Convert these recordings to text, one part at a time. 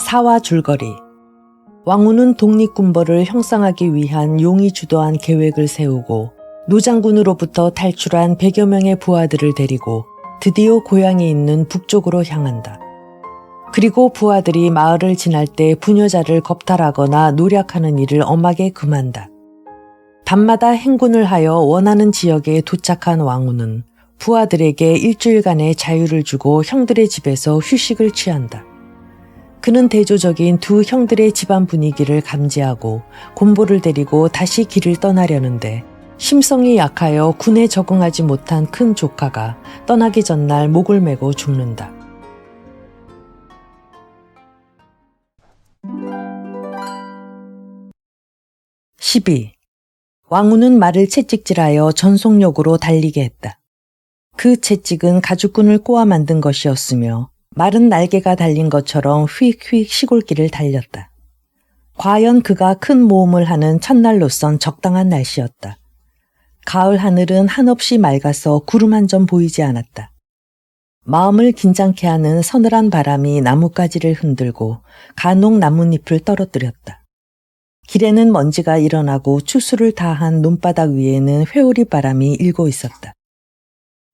사화 줄거리. 왕후는 독립군벌을 형성하기 위한 용이 주도한 계획을 세우고 노장군으로부터 탈출한 100여 명의 부하들을 데리고 드디어 고향에 있는 북쪽으로 향한다. 그리고 부하들이 마을을 지날 때 부녀자를 겁탈하거나 노략하는 일을 엄하게 금한다. 밤마다 행군을 하여 원하는 지역에 도착한 왕후는 부하들에게 일주일간의 자유를 주고 형들의 집에서 휴식을 취한다. 그는 대조적인 두 형들의 집안 분위기를 감지하고 곤보를 데리고 다시 길을 떠나려는데 심성이 약하여 군에 적응하지 못한 큰 조카가 떠나기 전날 목을 메고 죽는다. 왕후는 말을 채찍질하여 전속력으로 달리게 했다. 그 채찍은 가죽끈을 꼬아 만든 것이었으며 마른 날개가 달린 것처럼 휙휙 시골길을 달렸다. 과연 그가 큰 모험을 하는 첫날로선 적당한 날씨였다. 가을 하늘은 한없이 맑아서 구름 한 점 보이지 않았다. 마음을 긴장케 하는 서늘한 바람이 나뭇가지를 흔들고 간혹 나뭇잎을 떨어뜨렸다. 길에는 먼지가 일어나고 추수를 다한 논바닥 위에는 회오리 바람이 일고 있었다.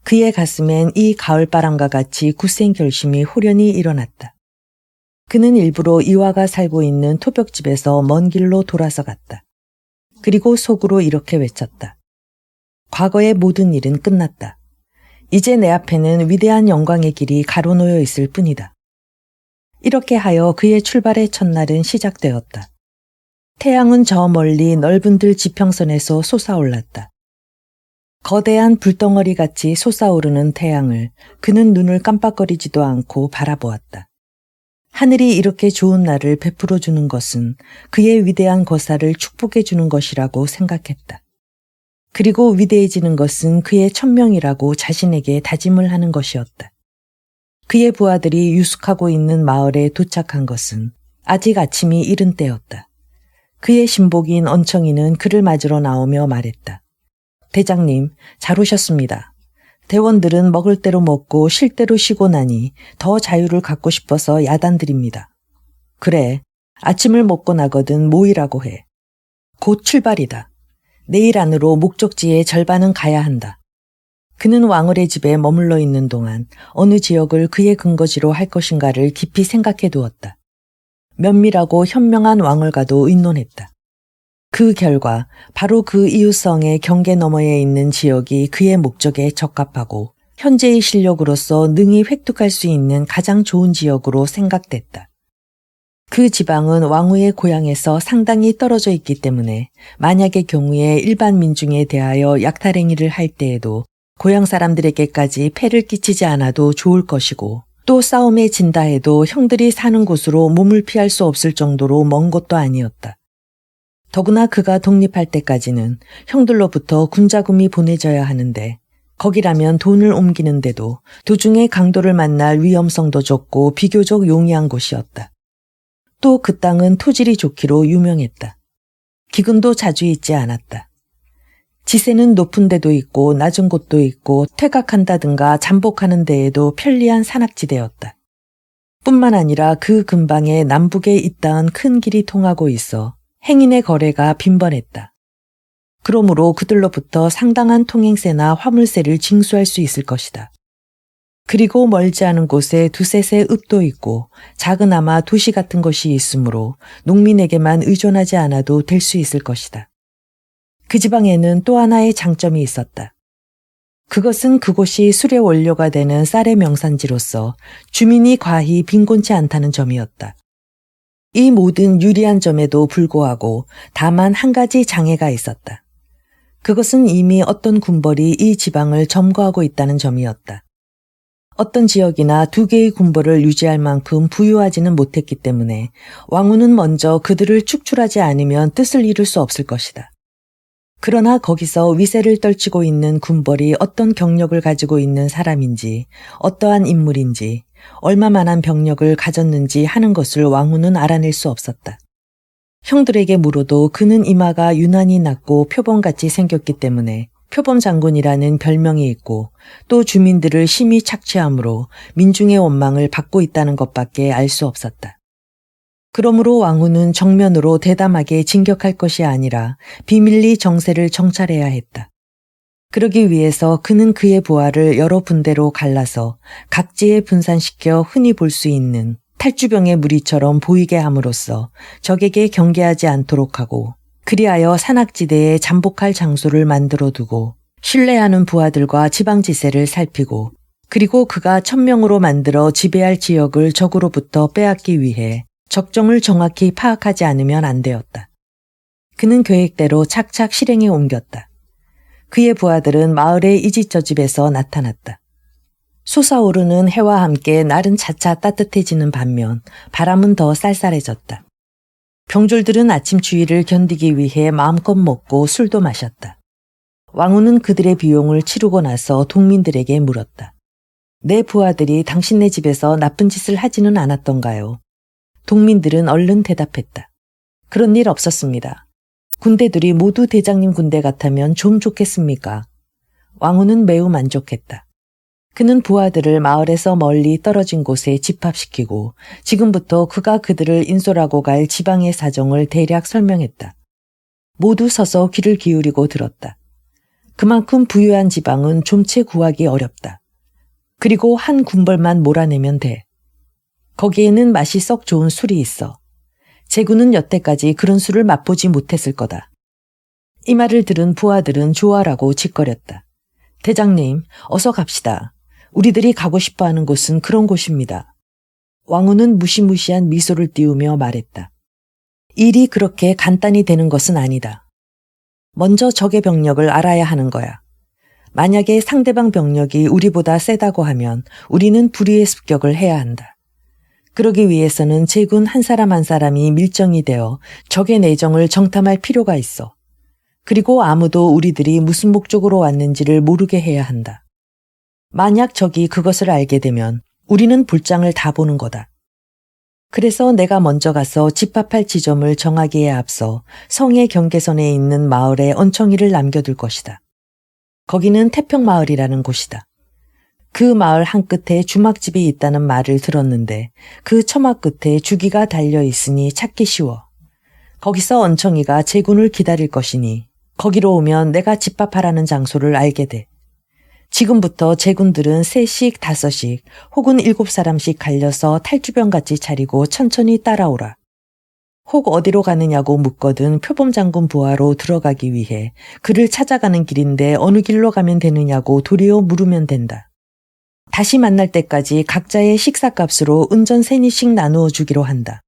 그의 가슴엔 이 가을바람과 같이 굳센 결심이 호련히 일어났다. 그는 일부러 이화가 살고 있는 토벽집에서 먼 길로 돌아서 갔다. 그리고 속으로 이렇게 외쳤다. 과거의 모든 일은 끝났다. 이제 내 앞에는 위대한 영광의 길이 가로놓여 있을 뿐이다. 이렇게 하여 그의 출발의 첫날은 시작되었다. 태양은 저 멀리 넓은 들 지평선에서 솟아올랐다. 거대한 불덩어리같이 솟아오르는 태양을 그는 눈을 깜빡거리지도 않고 바라보았다. 하늘이 이렇게 좋은 날을 베풀어 주는 것은 그의 위대한 거사를 축복해 주는 것이라고 생각했다. 그리고 위대해지는 것은 그의 천명이라고 자신에게 다짐을 하는 것이었다. 그의 부하들이 유숙하고 있는 마을에 도착한 것은 아직 아침이 이른 때였다. 그의 신복인 언청이는 그를 맞으러 나오며 말했다. 대장님, 잘 오셨습니다. 대원들은 먹을 대로 먹고 쉴 대로 쉬고 나니 더 자유를 갖고 싶어서 야단드립니다. 그래, 아침을 먹고 나거든 모이라고 해. 곧 출발이다. 내일 안으로 목적지의 절반은 가야 한다. 그는 왕을의 집에 머물러 있는 동안 어느 지역을 그의 근거지로 할 것인가를 깊이 생각해 두었다. 면밀하고 현명한 왕을과도 의논했다. 그 결과 바로 그 이웃성의 경계 너머에 있는 지역이 그의 목적에 적합하고 현재의 실력으로서 능히 획득할 수 있는 가장 좋은 지역으로 생각됐다. 그 지방은 왕후의 고향에서 상당히 떨어져 있기 때문에 만약의 경우에 일반 민중에 대하여 약탈행위를 할 때에도 고향 사람들에게까지 폐를 끼치지 않아도 좋을 것이고 또 싸움에 진다 해도 형들이 사는 곳으로 몸을 피할 수 없을 정도로 먼 곳도 아니었다. 더구나 그가 독립할 때까지는 형들로부터 군자금이 보내져야 하는데 거기라면 돈을 옮기는데도 도중에 강도를 만날 위험성도 적고 비교적 용이한 곳이었다. 또 그 땅은 토질이 좋기로 유명했다. 기근도 자주 있지 않았다. 지세는 높은 데도 있고 낮은 곳도 있고 퇴각한다든가 잠복하는 데에도 편리한 산악지대였다. 뿐만 아니라 그 근방에 남북에 잇닿은 큰 길이 통하고 있어 행인의 거래가 빈번했다. 그러므로 그들로부터 상당한 통행세나 화물세를 징수할 수 있을 것이다. 그리고 멀지 않은 곳에 두세세 읍도 있고 작으나마 도시 같은 것이 있으므로 농민에게만 의존하지 않아도 될 수 있을 것이다. 그 지방에는 또 하나의 장점이 있었다. 그것은 그곳이 수레 원료가 되는 쌀의 명산지로서 주민이 과히 빈곤치 않다는 점이었다. 이 모든 유리한 점에도 불구하고 다만 한 가지 장애가 있었다. 그것은 이미 어떤 군벌이 이 지방을 점거하고 있다는 점이었다. 어떤 지역이나 두 개의 군벌을 유지할 만큼 부유하지는 못했기 때문에 왕후는 먼저 그들을 축출하지 않으면 뜻을 이룰 수 없을 것이다. 그러나 거기서 위세를 떨치고 있는 군벌이 어떤 경력을 가지고 있는 사람인지, 어떠한 인물인지, 얼마만한 병력을 가졌는지 하는 것을 왕후는 알아낼 수 없었다. 형들에게 물어도 그는 이마가 유난히 낮고 표범같이 생겼기 때문에 표범 장군이라는 별명이 있고 또 주민들을 심히 착취함으로 민중의 원망을 받고 있다는 것밖에 알 수 없었다. 그러므로 왕후는 정면으로 대담하게 진격할 것이 아니라 비밀리 정세를 정찰해야 했다. 그러기 위해서 그는 그의 부하를 여러 분대로 갈라서 각지에 분산시켜 흔히 볼 수 있는 탈주병의 무리처럼 보이게 함으로써 적에게 경계하지 않도록 하고, 그리하여 산악지대에 잠복할 장소를 만들어 두고 신뢰하는 부하들과 지방지세를 살피고, 그리고 그가 1000명으로 만들어 지배할 지역을 적으로부터 빼앗기 위해 적정을 정확히 파악하지 않으면 안 되었다. 그는 계획대로 착착 실행에 옮겼다. 그의 부하들은 마을의 이집저집에서 나타났다. 솟아오르는 해와 함께 날은 차차 따뜻해지는 반면 바람은 더 쌀쌀해졌다. 병졸들은 아침 추위를 견디기 위해 마음껏 먹고 술도 마셨다. 왕후는 그들의 비용을 치르고 나서 동민들에게 물었다. 내 부하들이 당신네 집에서 나쁜 짓을 하지는 않았던가요? 동민들은 얼른 대답했다. 그런 일 없었습니다. 군대들이 모두 대장님 군대 같다면 좀 좋겠습니까? 왕후는 매우 만족했다. 그는 부하들을 마을에서 멀리 떨어진 곳에 집합시키고 지금부터 그가 그들을 인솔하고 갈 지방의 사정을 대략 설명했다. 모두 서서 귀를 기울이고 들었다. 그만큼 부유한 지방은 좀채 구하기 어렵다. 그리고 한 군벌만 몰아내면 돼. 거기에는 맛이 썩 좋은 술이 있어. 제군은 여태까지 그런 술을 맛보지 못했을 거다. 이 말을 들은 부하들은 좋아라고 짓거렸다. 대장님, 어서 갑시다. 우리들이 가고 싶어하는 곳은 그런 곳입니다. 왕후는 무시무시한 미소를 띄우며 말했다. 일이 그렇게 간단히 되는 것은 아니다. 먼저 적의 병력을 알아야 하는 거야. 만약에 상대방 병력이 우리보다 세다고 하면 우리는 불의의 습격을 해야 한다. 그러기 위해서는 제군 한 사람 한 사람이 밀정이 되어 적의 내정을 정탐할 필요가 있어. 그리고 아무도 우리들이 무슨 목적으로 왔는지를 모르게 해야 한다. 만약 적이 그것을 알게 되면 우리는 볼장을 다 보는 거다. 그래서 내가 먼저 가서 집합할 지점을 정하기에 앞서 성의 경계선에 있는 마을에 언청이를 남겨둘 것이다. 거기는 태평마을이라는 곳이다. 그 마을 한끝에 주막집이 있다는 말을 들었는데 그 처막 끝에 주기가 달려 있으니 찾기 쉬워. 거기서 언청이가 제군을 기다릴 것이니 거기로 오면 내가 집합하라는 장소를 알게 돼. 지금부터 제군들은 3씩 5씩 혹은 7사람씩 갈려서 탈주병같이 차리고 천천히 따라오라. 혹 어디로 가느냐고 묻거든 표범장군 부하로 들어가기 위해 그를 찾아가는 길인데 어느 길로 가면 되느냐고 도리어 물으면 된다. 다시 만날 때까지 각자의 식사값으로 은전 3리씩 나누어 주기로 한다.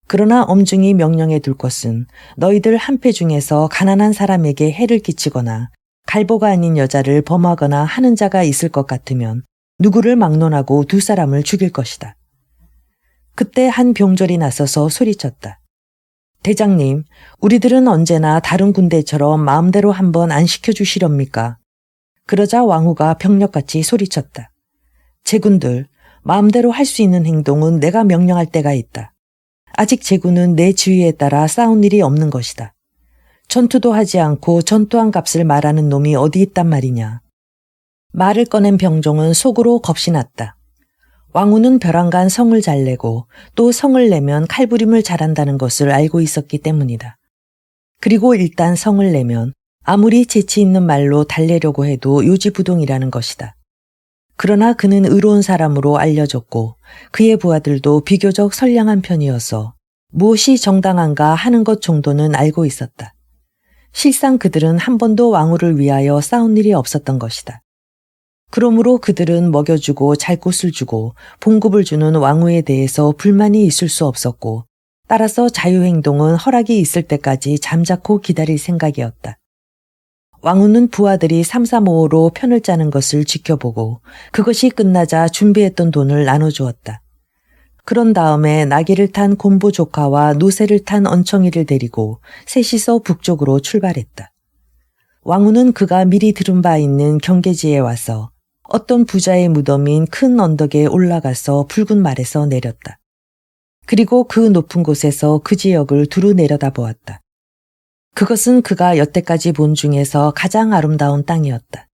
그러나 엄중히 명령해 둘 것은 너희들 한패 중에서 가난한 사람에게 해를 끼치거나 갈보가 아닌 여자를 범하거나 하는 자가 있을 것 같으면 누구를 막론하고 2사람을 죽일 것이다. 그때 한 병졸이 나서서 소리쳤다. 대장님, 우리들은 언제나 다른 군대처럼 마음대로 한번 안 시켜주시렵니까? 그러자 왕후가 병력같이 소리쳤다. 제군들, 마음대로 할 수 있는 행동은 내가 명령할 때가 있다. 아직 제군은 내 지휘에 따라 싸운 일이 없는 것이다. 전투도 하지 않고 전투한 값을 말하는 놈이 어디 있단 말이냐. 말을 꺼낸 병종은 속으로 겁이 났다. 왕후는 벼랑간 성을 잘 내고 또 성을 내면 칼부림을 잘한다는 것을 알고 있었기 때문이다. 그리고 일단 성을 내면 아무리 재치 있는 말로 달래려고 해도 요지부동이라는 것이다. 그러나 그는 의로운 사람으로 알려졌고 그의 부하들도 비교적 선량한 편이어서 무엇이 정당한가 하는 것 정도는 알고 있었다. 실상 그들은 한 번도 왕후를 위하여 싸운 일이 없었던 것이다. 그러므로 그들은 먹여주고 잘 곳을 주고 봉급을 주는 왕후에 대해서 불만이 있을 수 없었고 따라서 자유행동은 허락이 있을 때까지 잠자코 기다릴 생각이었다. 왕후는 부하들이 삼삼오오로 편을 짜는 것을 지켜보고 그것이 끝나자 준비했던 돈을 나눠주었다. 그런 다음에 나귀를 탄 곰보 조카와 노새를 탄 언청이를 데리고 셋이서 북쪽으로 출발했다. 왕후는 그가 미리 들은 바 있는 경계지에 와서 어떤 부자의 무덤인 큰 언덕에 올라가서 붉은 말에서 내렸다. 그리고 그 높은 곳에서 그 지역을 두루 내려다보았다. 그것은 그가 여태까지 본 중에서 가장 아름다운 땅이었다.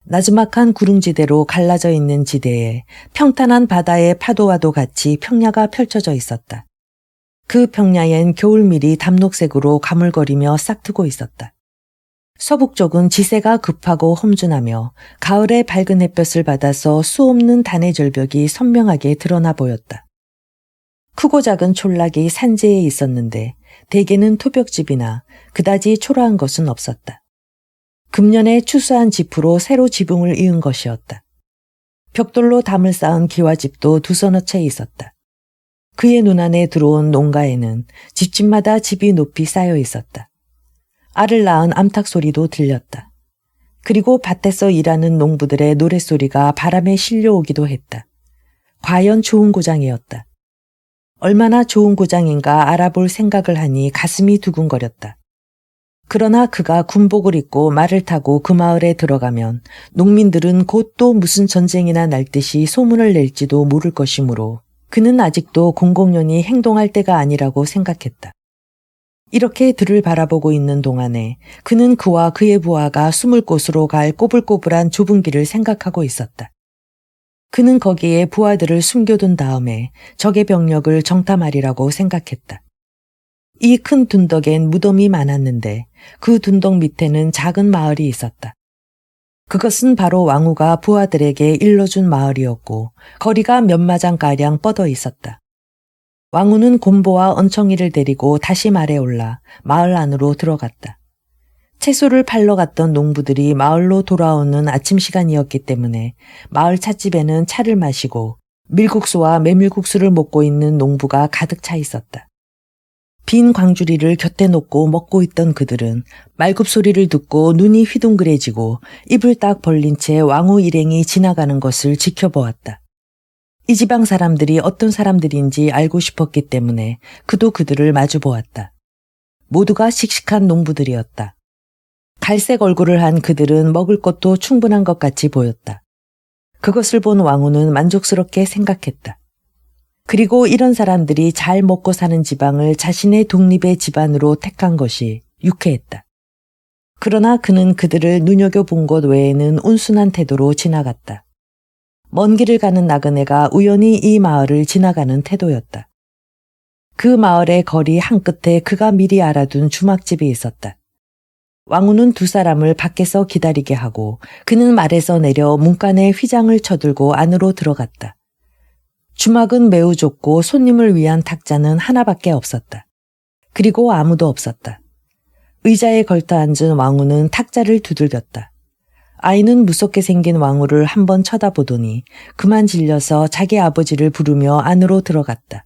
나지막한 구릉지대로 갈라져 있는 지대에 평탄한 바다의 파도와도 같이 평야가 펼쳐져 있었다. 그 평야엔 겨울밀이 담록색으로 가물거리며 싹트고 있었다. 서북쪽은 지세가 급하고 험준하며 가을의 밝은 햇볕을 받아서 수없는 단의 절벽이 선명하게 드러나 보였다. 크고 작은 촌락이 산지에 있었는데 대개는 토벽집이나 그다지 초라한 것은 없었다. 금년에 추수한 지프로 새로 지붕을 이은 것이었다. 벽돌로 담을 쌓은 기와집도 두서너 채 있었다. 그의 눈안에 들어온 농가에는 집집마다 집이 높이 쌓여 있었다. 알을 낳은 암탉 소리도 들렸다. 그리고 밭에서 일하는 농부들의 노랫소리가 바람에 실려오기도 했다. 과연 좋은 고장이었다. 얼마나 좋은 고장인가 알아볼 생각을 하니 가슴이 두근거렸다. 그러나 그가 군복을 입고 말을 타고 그 마을에 들어가면 농민들은 곧 또 무슨 전쟁이나 날 듯이 소문을 낼지도 모를 것이므로 그는 아직도 공공연히 행동할 때가 아니라고 생각했다. 이렇게 들을 바라보고 있는 동안에 그는 그와 그의 부하가 숨을 곳으로 갈 꼬불꼬불한 좁은 길을 생각하고 있었다. 그는 거기에 부하들을 숨겨둔 다음에 적의 병력을 정탐하리라고 생각했다. 이 큰 둔덕엔 무덤이 많았는데 그 둔덕 밑에는 작은 마을이 있었다. 그것은 바로 왕후가 부하들에게 일러준 마을이었고 거리가 몇 마장가량 뻗어 있었다. 왕후는 곰보와 언청이를 데리고 다시 말에 올라 마을 안으로 들어갔다. 채소를 팔러 갔던 농부들이 마을로 돌아오는 아침 시간이었기 때문에 마을 찻집에는 차를 마시고 밀국수와 메밀국수를 먹고 있는 농부가 가득 차 있었다. 빈 광주리를 곁에 놓고 먹고 있던 그들은 말굽소리를 듣고 눈이 휘둥그레지고 입을 딱 벌린 채 왕후 일행이 지나가는 것을 지켜보았다. 이 지방 사람들이 어떤 사람들인지 알고 싶었기 때문에 그도 그들을 마주보았다. 모두가 씩씩한 농부들이었다. 갈색 얼굴을 한 그들은 먹을 것도 충분한 것 같이 보였다. 그것을 본 왕후는 만족스럽게 생각했다. 그리고 이런 사람들이 잘 먹고 사는 지방을 자신의 독립의 집안으로 택한 것이 유쾌했다. 그러나 그는 그들을 눈여겨본 것 외에는 온순한 태도로 지나갔다. 먼 길을 가는 나그네가 우연히 이 마을을 지나가는 태도였다. 그 마을의 거리 한끝에 그가 미리 알아둔 주막집이 있었다. 왕후는 두 사람을 밖에서 기다리게 하고 그는 말에서 내려 문간에 휘장을 쳐들고 안으로 들어갔다. 주막은 매우 좁고 손님을 위한 탁자는 하나밖에 없었다. 그리고 아무도 없었다. 의자에 걸터 앉은 왕후는 탁자를 두들겼다. 아이는 무섭게 생긴 왕후를 한번 쳐다보더니 그만 질려서 자기 아버지를 부르며 안으로 들어갔다.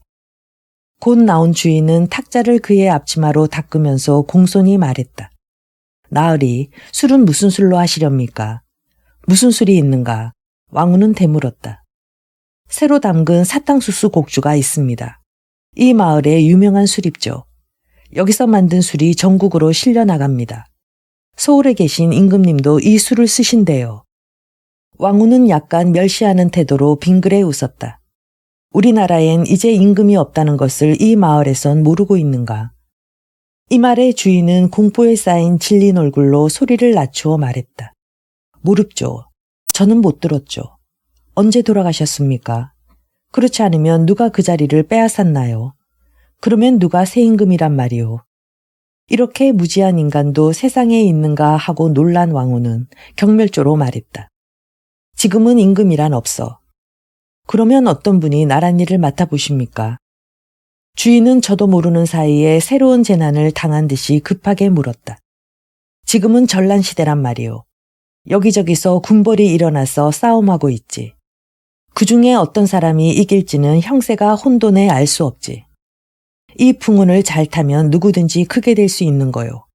곧 나온 주인은 탁자를 그의 앞치마로 닦으면서 공손히 말했다. 나으리, 술은 무슨 술로 하시렵니까? 무슨 술이 있는가? 왕후는 되물었다. 새로 담근 사탕수수 곡주가 있습니다. 이 마을의 유명한 술입죠. 여기서 만든 술이 전국으로 실려나갑니다. 서울에 계신 임금님도 이 술을 쓰신대요. 왕후는 약간 멸시하는 태도로 빙그레 웃었다. 우리나라엔 이제 임금이 없다는 것을 이 마을에선 모르고 있는가? 이 말에 주인은 공포에 쌓인 질린 얼굴로 소리를 낮추어 말했다. 모릅죠. 저는 못 들었죠. 언제 돌아가셨습니까? 그렇지 않으면 누가 그 자리를 빼앗았나요? 그러면 누가 새 임금이란 말이오. 이렇게 무지한 인간도 세상에 있는가 하고 놀란 왕후는 경멸조로 말했다. 지금은 임금이란 없어. 그러면 어떤 분이 나란 일을 맡아보십니까? 주인은 저도 모르는 사이에 새로운 재난을 당한 듯이 급하게 물었다. 지금은 전란 시대란 말이오. 여기저기서 군벌이 일어나서 싸움하고 있지. 그 중에 어떤 사람이 이길지는 형세가 혼돈해 알 수 없지. 이 풍운을 잘 타면 누구든지 크게 될 수 있는 거요.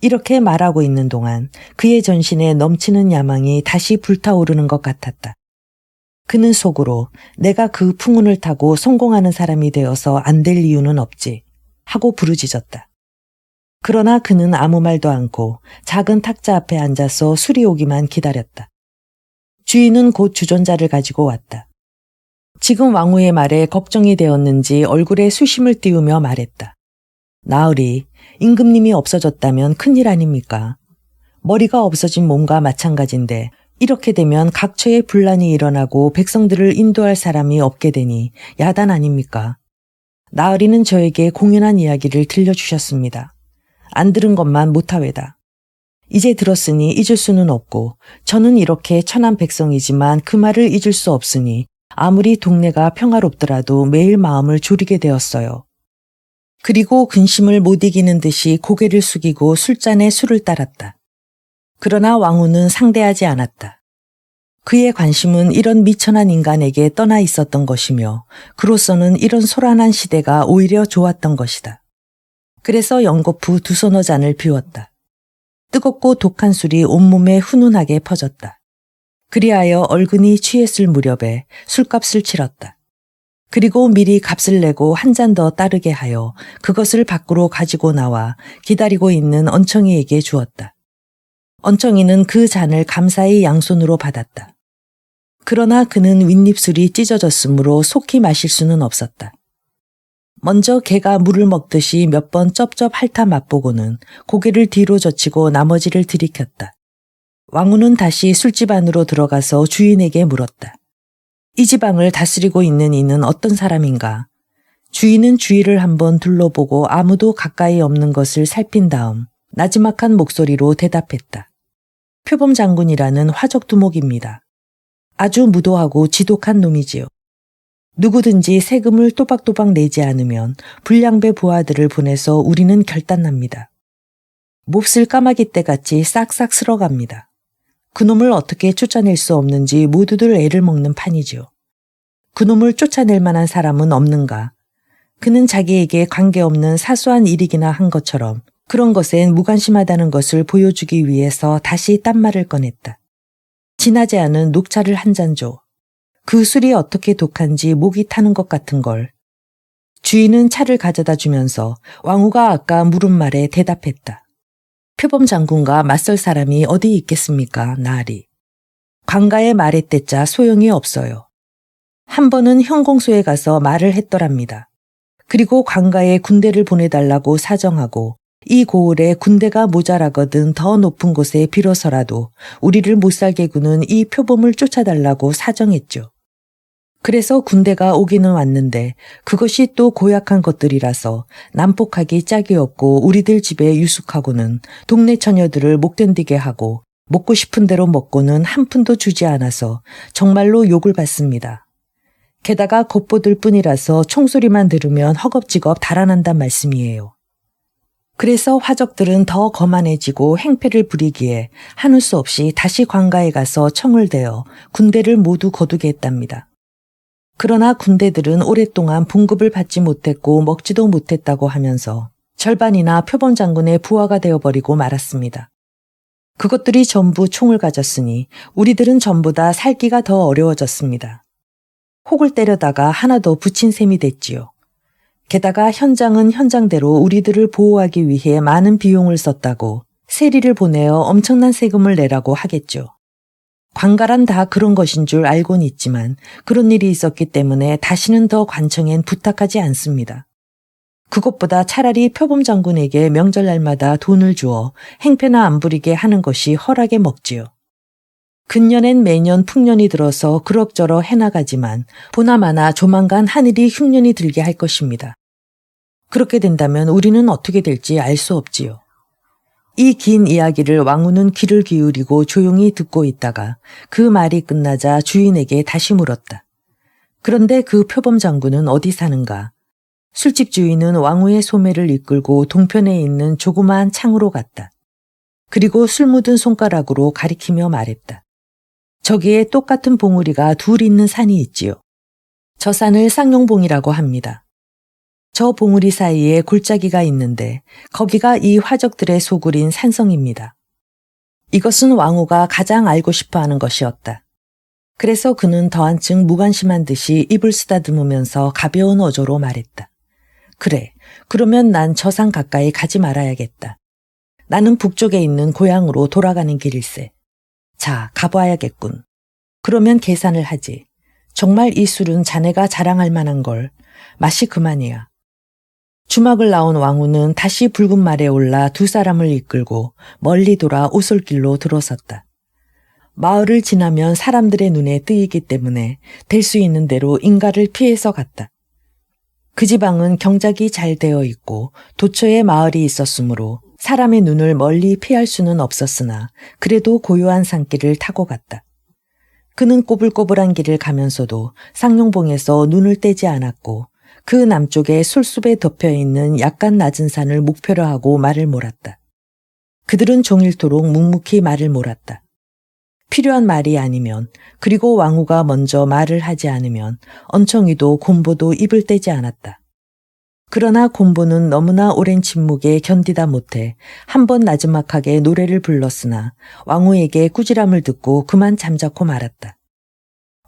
이렇게 말하고 있는 동안 그의 전신에 넘치는 야망이 다시 불타오르는 것 같았다. 그는 속으로 내가 그 풍운을 타고 성공하는 사람이 되어서 안 될 이유는 없지 하고 부르짖었다. 그러나 그는 아무 말도 않고 작은 탁자 앞에 앉아서 술이 오기만 기다렸다. 주인은 곧 주전자를 가지고 왔다. 지금 왕후의 말에 걱정이 되었는지 얼굴에 수심을 띄우며 말했다. 나으리, 임금님이 없어졌다면 큰일 아닙니까? 머리가 없어진 몸과 마찬가지인데 이렇게 되면 각처에 분란이 일어나고 백성들을 인도할 사람이 없게 되니 야단 아닙니까? 나으리는 저에게 공연한 이야기를 들려주셨습니다. 안 들은 것만 못하외다. 이제 들었으니 잊을 수는 없고 저는 이렇게 천한 백성이지만 그 말을 잊을 수 없으니 아무리 동네가 평화롭더라도 매일 마음을 졸이게 되었어요. 그리고 근심을 못 이기는 듯이 고개를 숙이고 술잔에 술을 따랐다. 그러나 왕후는 상대하지 않았다. 그의 관심은 이런 미천한 인간에게 떠나 있었던 것이며 그로서는 이런 소란한 시대가 오히려 좋았던 것이다. 그래서 연거푸 두 서너 잔을 비웠다. 뜨겁고 독한 술이 온몸에 훈훈하게 퍼졌다. 그리하여 얼근이 취했을 무렵에 술값을 치렀다. 그리고 미리 값을 내고 한 잔 더 따르게 하여 그것을 밖으로 가지고 나와 기다리고 있는 언청이에게 주었다. 언청이는 그 잔을 감사히 양손으로 받았다. 그러나 그는 윗입술이 찢어졌으므로 속히 마실 수는 없었다. 먼저 개가 물을 먹듯이 몇 번 쩝쩝 핥아 맛보고는 고개를 뒤로 젖히고 나머지를 들이켰다. 왕후는 다시 술집 안으로 들어가서 주인에게 물었다. 이 지방을 다스리고 있는 이는 어떤 사람인가? 주인은 주위를 한번 둘러보고 아무도 가까이 없는 것을 살핀 다음 나지막한 목소리로 대답했다. 표범 장군이라는 화적 두목입니다. 아주 무도하고 지독한 놈이지요. 누구든지 세금을 또박또박 내지 않으면 불량배 부하들을 보내서 우리는 결단납니다. 몹쓸 까마귀 떼같이 싹싹 쓸어갑니다. 그놈을 어떻게 쫓아낼 수 없는지 모두들 애를 먹는 판이지요. 그놈을 쫓아낼 만한 사람은 없는가? 그는 자기에게 관계없는 사소한 일이기나 한 것처럼 그런 것엔 무관심하다는 것을 보여주기 위해서 다시 딴말을 꺼냈다. 진하지 않은 녹차를 한 잔 줘. 그 술이 어떻게 독한지 목이 타는 것 같은 걸. 주인은 차를 가져다 주면서 왕후가 아까 물은 말에 대답했다. 표범 장군과 맞설 사람이 어디 있겠습니까, 나으리. 관가의 말에 떼자 소용이 없어요. 한 번은 형공소에 가서 말을 했더랍니다. 그리고 관가에 군대를 보내달라고 사정하고 이 고을에 군대가 모자라거든 더 높은 곳에 빌어서라도 우리를 못살게 구는 이 표범을 쫓아달라고 사정했죠. 그래서 군대가 오기는 왔는데 그것이 또 고약한 것들이라서 난폭하기 짝이 없고 우리들 집에 유숙하고는 동네 처녀들을 못 견디게 하고 먹고 싶은 대로 먹고는 한 푼도 주지 않아서 정말로 욕을 받습니다. 게다가 겉보들 뿐이라서 총소리만 들으면 허겁지겁 달아난단 말씀이에요. 그래서 화적들은 더 거만해지고 행패를 부리기에 하는 수 없이 다시 관가에 가서 청을 대어 군대를 모두 거두게 했답니다. 그러나 군대들은 오랫동안 봉급을 받지 못했고 먹지도 못했다고 하면서 절반이나 표범 장군의 부하가 되어버리고 말았습니다. 그것들이 전부 총을 가졌으니 우리들은 전부 다 살기가 더 어려워졌습니다. 혹을 때려다가 하나 더 붙인 셈이 됐지요. 게다가 현장은 현장대로 우리들을 보호하기 위해 많은 비용을 썼다고 세리를 보내어 엄청난 세금을 내라고 하겠죠. 관가란 다 그런 것인 줄 알고는 있지만 그런 일이 있었기 때문에 다시는 더 관청엔 부탁하지 않습니다. 그것보다 차라리 표범 장군에게 명절날마다 돈을 주어 행패나 안 부리게 하는 것이 허락에 먹지요. 근년엔 매년 풍년이 들어서 그럭저럭 해나가지만 보나마나 조만간 하늘이 흉년이 들게 할 것입니다. 그렇게 된다면 우리는 어떻게 될지 알 수 없지요. 이 긴 이야기를 왕후는 귀를 기울이고 조용히 듣고 있다가 그 말이 끝나자 주인에게 다시 물었다. 그런데 그 표범 장군은 어디 사는가? 술집 주인은 왕후의 소매를 이끌고 동편에 있는 조그마한 창으로 갔다. 그리고 술 묻은 손가락으로 가리키며 말했다. 저기에 똑같은 봉우리가 둘 있는 산이 있지요. 저 산을 쌍용봉이라고 합니다. 저 봉우리 사이에 골짜기가 있는데 거기가 이 화적들의 소굴인 산성입니다. 이것은 왕후가 가장 알고 싶어하는 것이었다. 그래서 그는 더 한층 무관심한 듯이 입을 쓰다듬으면서 가벼운 어조로 말했다. 그래, 그러면 난 저 산 가까이 가지 말아야겠다. 나는 북쪽에 있는 고향으로 돌아가는 길일세. 자, 가봐야겠군. 그러면 계산을 하지. 정말 이 술은 자네가 자랑할 만한 걸. 맛이 그만이야. 주막을 나온 왕후는 다시 붉은 말에 올라 두 사람을 이끌고 멀리 돌아 오솔길로 들어섰다. 마을을 지나면 사람들의 눈에 뜨이기 때문에 될 수 있는 대로 인가를 피해서 갔다. 그 지방은 경작이 잘 되어 있고 도처에 마을이 있었으므로 사람의 눈을 멀리 피할 수는 없었으나 그래도 고요한 산길을 타고 갔다. 그는 꼬불꼬불한 길을 가면서도 상룡봉에서 눈을 떼지 않았고 그 남쪽에 솔숲에 덮여있는 약간 낮은 산을 목표로 하고 말을 몰았다. 그들은 종일토록 묵묵히 말을 몰았다. 필요한 말이 아니면, 그리고 왕후가 먼저 말을 하지 않으면 언청이도 곰보도 입을 떼지 않았다. 그러나 곰보는 너무나 오랜 침묵에 견디다 못해 한 번 나지막하게 노래를 불렀으나 왕후에게 꾸지람을 듣고 그만 잠자코 말았다.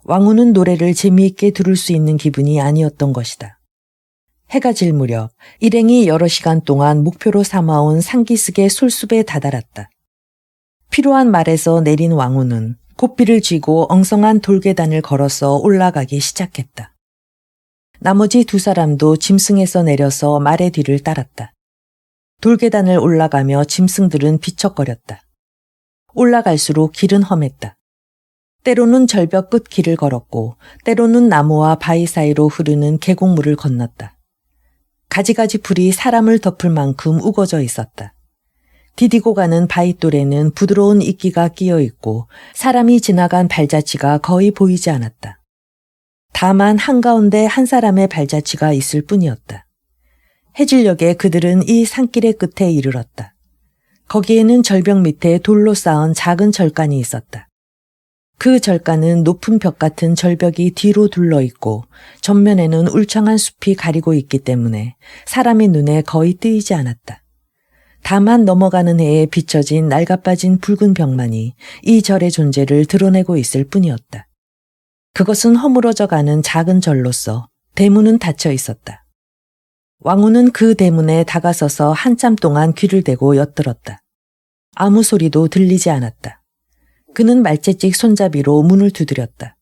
왕후는 노래를 재미있게 들을 수 있는 기분이 아니었던 것이다. 해가 질 무렵 일행이 여러 시간 동안 목표로 삼아온 상기슭의 솔숲에 다다랐다. 필요한 말에서 내린 왕후는 고삐를 쥐고 엉성한 돌계단을 걸어서 올라가기 시작했다. 나머지 두 사람도 짐승에서 내려서 말의 뒤를 따랐다. 돌계단을 올라가며 짐승들은 비척거렸다. 올라갈수록 길은 험했다. 때로는 절벽 끝 길을 걸었고 때로는 나무와 바위 사이로 흐르는 계곡물을 건넜다. 가지가지 풀이 사람을 덮을 만큼 우거져 있었다. 디디고 가는 바위돌에는 부드러운 이끼가 끼어 있고 사람이 지나간 발자취가 거의 보이지 않았다. 다만 한가운데 한 사람의 발자취가 있을 뿐이었다. 해질녘에 그들은 이 산길의 끝에 이르렀다. 거기에는 절벽 밑에 돌로 쌓은 작은 절간이 있었다. 그 절간은 높은 벽 같은 절벽이 뒤로 둘러있고 전면에는 울창한 숲이 가리고 있기 때문에 사람의 눈에 거의 띄지 않았다. 다만 넘어가는 해에 비춰진 낡아빠진 붉은 벽만이 이 절의 존재를 드러내고 있을 뿐이었다. 그것은 허물어져가는 작은 절로서 대문은 닫혀 있었다. 왕후는 그 대문에 다가서서 한참 동안 귀를 대고 엿들었다. 아무 소리도 들리지 않았다. 그는 말재찍 손잡이로 문을 두드렸다.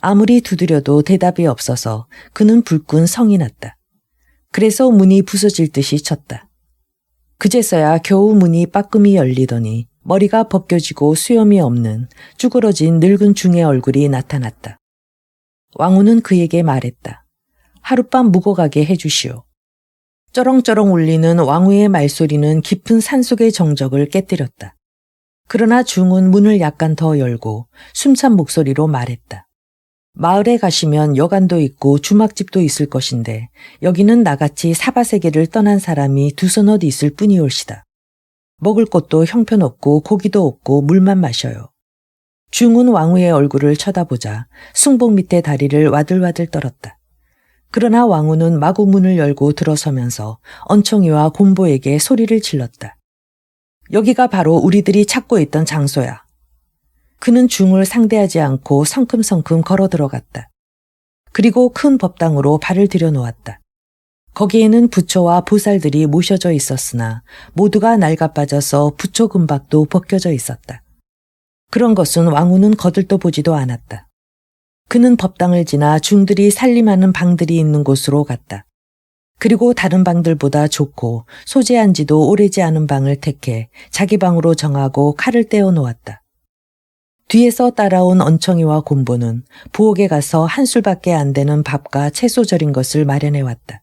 아무리 두드려도 대답이 없어서 그는 불끈 성이 났다. 그래서 문이 부서질 듯이 쳤다. 그제서야 겨우 문이 빠끔히 열리더니 머리가 벗겨지고 수염이 없는 쭈그러진 늙은 중의 얼굴이 나타났다. 왕후는 그에게 말했다. 하룻밤 묵어가게 해주시오. 쩌렁쩌렁 울리는 왕후의 말소리는 깊은 산속의 정적을 깨뜨렸다. 그러나 중은 문을 약간 더 열고 숨찬 목소리로 말했다. 마을에 가시면 여관도 있고 주막집도 있을 것인데 여기는 나같이 사바세계를 떠난 사람이 두서넛 있을 뿐이올시다. 먹을 것도 형편없고 고기도 없고 물만 마셔요. 중은 왕후의 얼굴을 쳐다보자 숭복 밑에 다리를 와들와들 떨었다. 그러나 왕후는 마구 문을 열고 들어서면서 언청이와 곰보에게 소리를 질렀다. 여기가 바로 우리들이 찾고 있던 장소야. 그는 중을 상대하지 않고 성큼성큼 걸어 들어갔다. 그리고 큰 법당으로 발을 들여놓았다. 거기에는 부처와 보살들이 모셔져 있었으나 모두가 낡아빠져서 부처 금박도 벗겨져 있었다. 그런 것은 왕후는 거들떠 보지도 않았다. 그는 법당을 지나 중들이 살림하는 방들이 있는 곳으로 갔다. 그리고 다른 방들보다 좋고 소재한 지도 오래지 않은 방을 택해 자기 방으로 정하고 칼을 떼어 놓았다. 뒤에서 따라온 언청이와 곰보는 부엌에 가서 한 술밖에 안 되는 밥과 채소 절인 것을 마련해 왔다.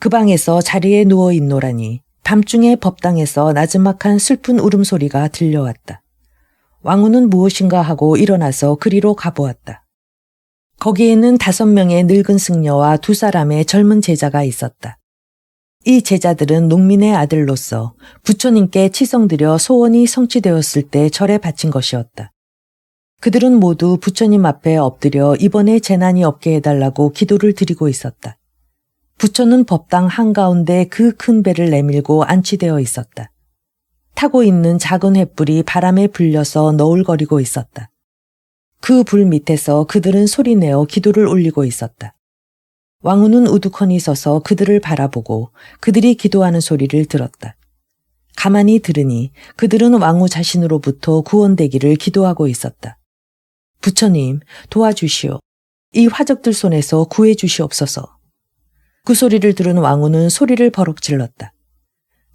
그 방에서 자리에 누워 있노라니 밤중에 법당에서 나지막한 슬픈 울음소리가 들려왔다. 왕후는 무엇인가 하고 일어나서 그리로 가보았다. 거기에는 5명의 늙은 승려와 2사람의 젊은 제자가 있었다. 이 제자들은 농민의 아들로서 부처님께 치성드려 소원이 성취되었을 때 절에 바친 것이었다. 그들은 모두 부처님 앞에 엎드려 이번에 재난이 없게 해달라고 기도를 드리고 있었다. 부처는 법당 한가운데 그 큰 배를 내밀고 안치되어 있었다. 타고 있는 작은 횃불이 바람에 불려서 너울거리고 있었다. 그 불 밑에서 그들은 소리내어 기도를 올리고 있었다. 왕후는 우두커니 서서 그들을 바라보고 그들이 기도하는 소리를 들었다. 가만히 들으니 그들은 왕후 자신으로부터 구원되기를 기도하고 있었다. 부처님, 도와주시오. 이 화적들 손에서 구해주시옵소서. 그 소리를 들은 왕후는 소리를 버럭 질렀다.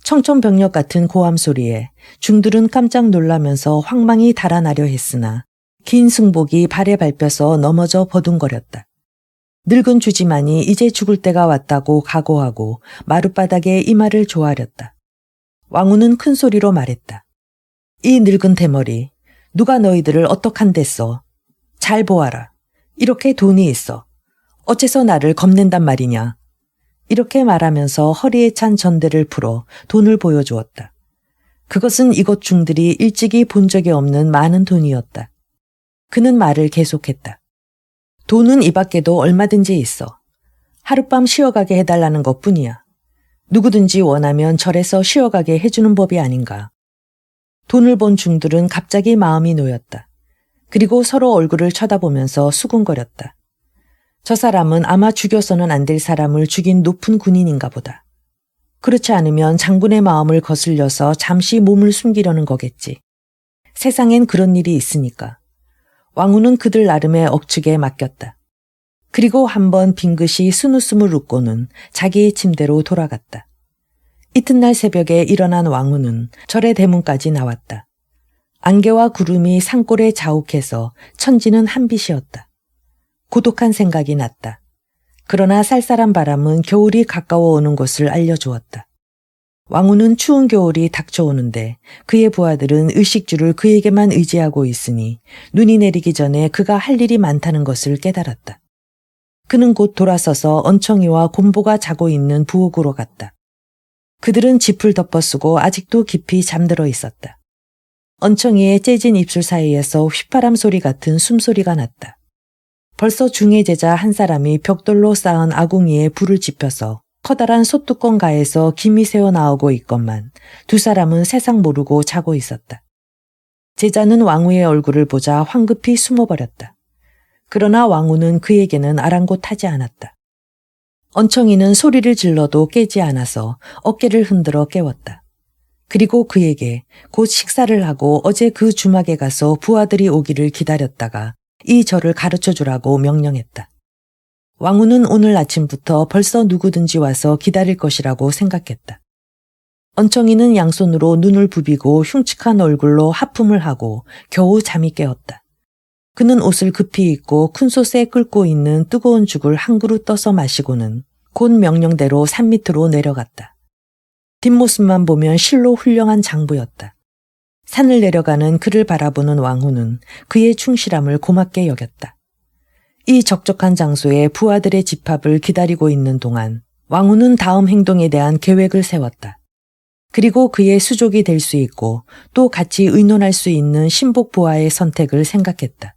청천벽력 같은 고함 소리에 중들은 깜짝 놀라면서 황망히 달아나려 했으나 긴 승복이 발에 밟혀서 넘어져 버둥거렸다. 늙은 주지만이 이제 죽을 때가 왔다고 각오하고 마룻바닥에 이마를 조아렸다. 왕후는 큰 소리로 말했다. 이 늙은 대머리, 누가 너희들을 어떡한댔어. 잘 보아라. 이렇게 돈이 있어. 어째서 나를 겁낸단 말이냐. 이렇게 말하면서 허리에 찬 전대를 풀어 돈을 보여주었다. 그것은 이곳 중들이 일찍이 본 적이 없는 많은 돈이었다. 그는 말을 계속했다. 돈은 이 밖에도 얼마든지 있어. 하룻밤 쉬어가게 해달라는 것뿐이야. 누구든지 원하면 절에서 쉬어가게 해주는 법이 아닌가. 돈을 본 중들은 갑자기 마음이 놓였다. 그리고 서로 얼굴을 쳐다보면서 수군거렸다. 저 사람은 아마 죽여서는 안 될 사람을 죽인 높은 군인인가 보다. 그렇지 않으면 장군의 마음을 거슬려서 잠시 몸을 숨기려는 거겠지. 세상엔 그런 일이 있으니까. 왕후는 그들 나름의 억측에 맡겼다. 그리고 한번 빙긋이 스누스물 웃고는 자기의 침대로 돌아갔다. 이튿날 새벽에 일어난 왕후는 절의 대문까지 나왔다. 안개와 구름이 산골에 자욱해서 천지는 한빛이었다. 고독한 생각이 났다. 그러나 쌀쌀한 바람은 겨울이 가까워 오는 것을 알려주었다. 왕후는 추운 겨울이 닥쳐오는데 그의 부하들은 의식주를 그에게만 의지하고 있으니 눈이 내리기 전에 그가 할 일이 많다는 것을 깨달았다. 그는 곧 돌아서서 언청이와 곰보가 자고 있는 부엌으로 갔다. 그들은 짚을 덮어쓰고 아직도 깊이 잠들어 있었다. 언청이의 째진 입술 사이에서 휘파람 소리 같은 숨소리가 났다. 벌써 중의 제자 한 사람이 벽돌로 쌓은 아궁이에 불을 지펴서 커다란 솥뚜껑 가에서 김이 새어나오고 있건만 두 사람은 세상 모르고 자고 있었다. 제자는 왕후의 얼굴을 보자 황급히 숨어버렸다. 그러나 왕후는 그에게는 아랑곳하지 않았다. 언청이는 소리를 질러도 깨지 않아서 어깨를 흔들어 깨웠다. 그리고 그에게 곧 식사를 하고 어제 그 주막에 가서 부하들이 오기를 기다렸다가 이 절을 가르쳐주라고 명령했다. 왕후는 오늘 아침부터 벌써 누구든지 와서 기다릴 것이라고 생각했다. 언청이는 양손으로 눈을 부비고 흉측한 얼굴로 하품을 하고 겨우 잠이 깨었다. 그는 옷을 급히 입고 큰 솥에 끓고 있는 뜨거운 죽을 한 그릇 떠서 마시고는 곧 명령대로 산 밑으로 내려갔다. 뒷모습만 보면 실로 훌륭한 장부였다. 산을 내려가는 그를 바라보는 왕후는 그의 충실함을 고맙게 여겼다. 이 적적한 장소에 부하들의 집합을 기다리고 있는 동안 왕후는 다음 행동에 대한 계획을 세웠다. 그리고 그의 수족이 될 수 있고 또 같이 의논할 수 있는 신복 부하의 선택을 생각했다.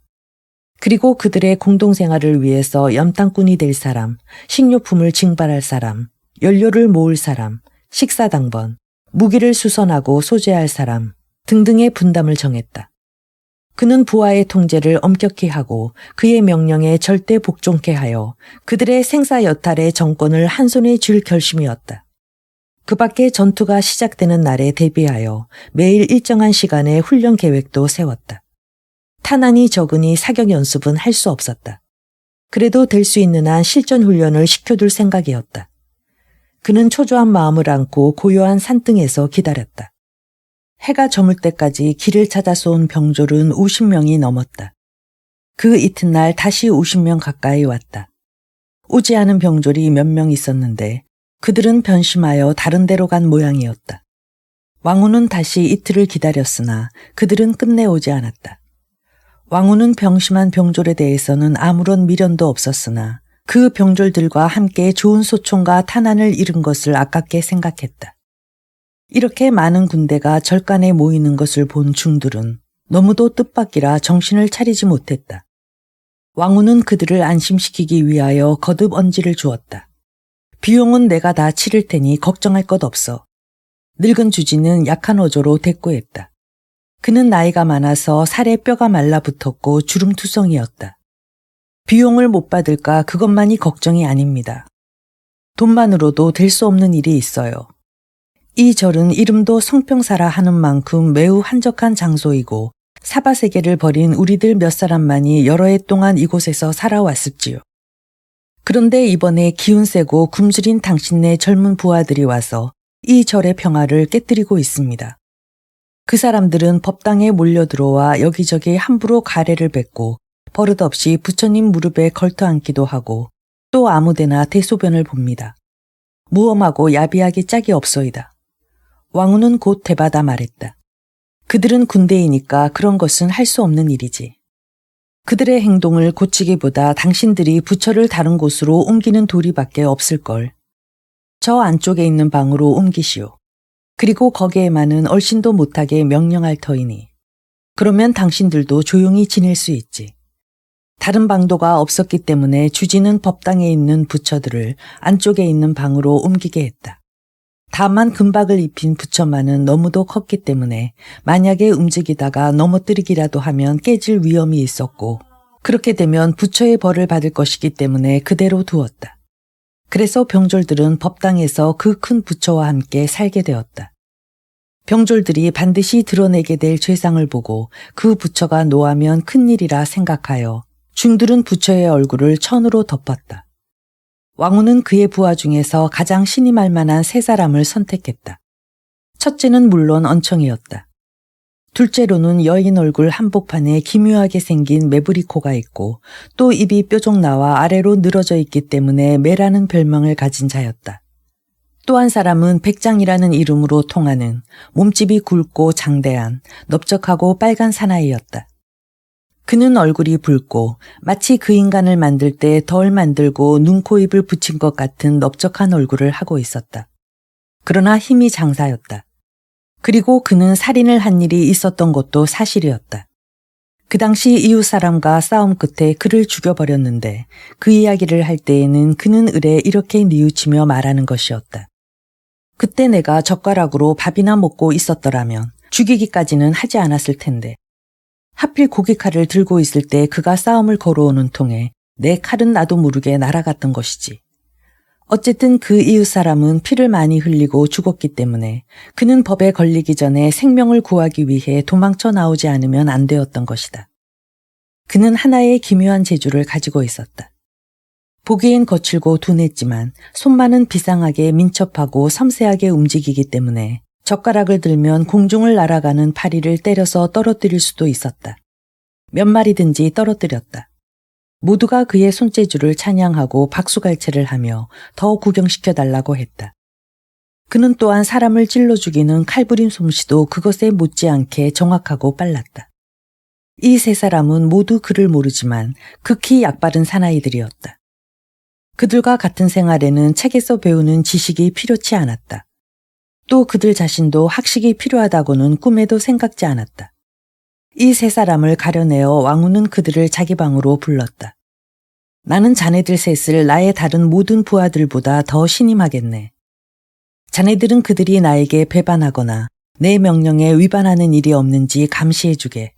그리고 그들의 공동생활을 위해서 염탐꾼이 될 사람, 식료품을 징발할 사람, 연료를 모을 사람, 식사당번, 무기를 수선하고 소재할 사람 등등의 분담을 정했다. 그는 부하의 통제를 엄격히 하고 그의 명령에 절대 복종케 하여 그들의 생사여탈의 정권을 한 손에 쥘 결심이었다. 그 밖에 전투가 시작되는 날에 대비하여 매일 일정한 시간의 훈련 계획도 세웠다. 탄환이 적으니 사격 연습은 할 수 없었다. 그래도 될 수 있는 한 실전 훈련을 시켜둘 생각이었다. 그는 초조한 마음을 안고 고요한 산등에서 기다렸다. 해가 저물 때까지 길을 찾아서 온 병졸은 50명이 넘었다. 그 이튿날 다시 50명 가까이 왔다. 오지 않은 병졸이 몇 명 있었는데 그들은 변심하여 다른 데로 간 모양이었다. 왕후는 다시 이틀을 기다렸으나 그들은 끝내 오지 않았다. 왕후는 병심한 병졸에 대해서는 아무런 미련도 없었으나 그 병졸들과 함께 좋은 소총과 탄환을 잃은 것을 아깝게 생각했다. 이렇게 많은 군대가 절간에 모이는 것을 본 중들은 너무도 뜻밖이라 정신을 차리지 못했다. 왕후는 그들을 안심시키기 위하여 거듭 언지를 주었다. 비용은 내가 다 치를 테니 걱정할 것 없어. 늙은 주지는 약한 어조로 대꾸했다. 그는 나이가 많아서 살에 뼈가 말라붙었고 주름투성이었다. 비용을 못 받을까 그것만이 걱정이 아닙니다. 돈만으로도 될 수 없는 일이 있어요. 이 절은 이름도 성평사라 하는 만큼 매우 한적한 장소이고 사바세계를 벌인 우리들 몇 사람만이 여러 해 동안 이곳에서 살아왔습지요. 그런데 이번에 기운 세고 굶주린 당신네 젊은 부하들이 와서 이 절의 평화를 깨뜨리고 있습니다. 그 사람들은 법당에 몰려들어와 여기저기 함부로 가래를 뱉고 버릇없이 부처님 무릎에 걸터앉기도 하고 또 아무데나 대소변을 봅니다. 무엄하고 야비하기 짝이 없소이다. 왕후는 곧 대받아 말했다. 그들은 군대이니까 그런 것은 할 수 없는 일이지. 그들의 행동을 고치기보다 당신들이 부처를 다른 곳으로 옮기는 도리밖에 없을걸. 저 안쪽에 있는 방으로 옮기시오. 그리고 거기에만은 얼씬도 못하게 명령할 터이니. 그러면 당신들도 조용히 지낼 수 있지. 다른 방도가 없었기 때문에 주지는 법당에 있는 부처들을 안쪽에 있는 방으로 옮기게 했다. 다만 금박을 입힌 부처만은 너무도 컸기 때문에 만약에 움직이다가 넘어뜨리기라도 하면 깨질 위험이 있었고 그렇게 되면 부처의 벌을 받을 것이기 때문에 그대로 두었다. 그래서 병졸들은 법당에서 그 큰 부처와 함께 살게 되었다. 병졸들이 반드시 드러내게 될 죄상을 보고 그 부처가 노하면 큰일이라 생각하여 중들은 부처의 얼굴을 천으로 덮었다. 왕후는 그의 부하 중에서 가장 신임할 만한 세 사람을 선택했다. 첫째는 물론 언청이었다. 둘째로는 여인 얼굴 한복판에 기묘하게 생긴 매부리코가 있고 또 입이 뾰족 나와 아래로 늘어져 있기 때문에 매라는 별명을 가진 자였다. 또 한 사람은 백장이라는 이름으로 통하는 몸집이 굵고 장대한 넓적하고 빨간 사나이였다. 그는 얼굴이 붉고 마치 그 인간을 만들 때 덜 만들고 눈, 코, 입을 붙인 것 같은 넓적한 얼굴을 하고 있었다. 그러나 힘이 장사였다. 그리고 그는 살인을 한 일이 있었던 것도 사실이었다. 그 당시 이웃 사람과 싸움 끝에 그를 죽여버렸는데 그 이야기를 할 때에는 그는 을에 이렇게 뉘우치며 말하는 것이었다. 그때 내가 젓가락으로 밥이나 먹고 있었더라면 죽이기까지는 하지 않았을 텐데 하필 고깃칼을 들고 있을 때 그가 싸움을 걸어오는 통에 내 칼은 나도 모르게 날아갔던 것이지. 어쨌든 그 이웃 사람은 피를 많이 흘리고 죽었기 때문에 그는 법에 걸리기 전에 생명을 구하기 위해 도망쳐 나오지 않으면 안 되었던 것이다. 그는 하나의 기묘한 재주를 가지고 있었다. 보기엔 거칠고 둔했지만 손만은 비상하게 민첩하고 섬세하게 움직이기 때문에 젓가락을 들면 공중을 날아가는 파리를 때려서 떨어뜨릴 수도 있었다. 몇 마리든지 떨어뜨렸다. 모두가 그의 손재주를 찬양하고 박수갈채를 하며 더 구경시켜달라고 했다. 그는 또한 사람을 찔러 죽이는 칼부림 솜씨도 그것에 못지않게 정확하고 빨랐다. 이 세 사람은 모두 그를 모르지만 극히 약바른 사나이들이었다. 그들과 같은 생활에는 책에서 배우는 지식이 필요치 않았다. 또 그들 자신도 학식이 필요하다고는 꿈에도 생각지 않았다. 이 세 사람을 가려내어 왕후는 그들을 자기 방으로 불렀다. 나는 자네들 셋을 나의 다른 모든 부하들보다 더 신임하겠네. 자네들은 그들이 나에게 배반하거나 내 명령에 위반하는 일이 없는지 감시해주게.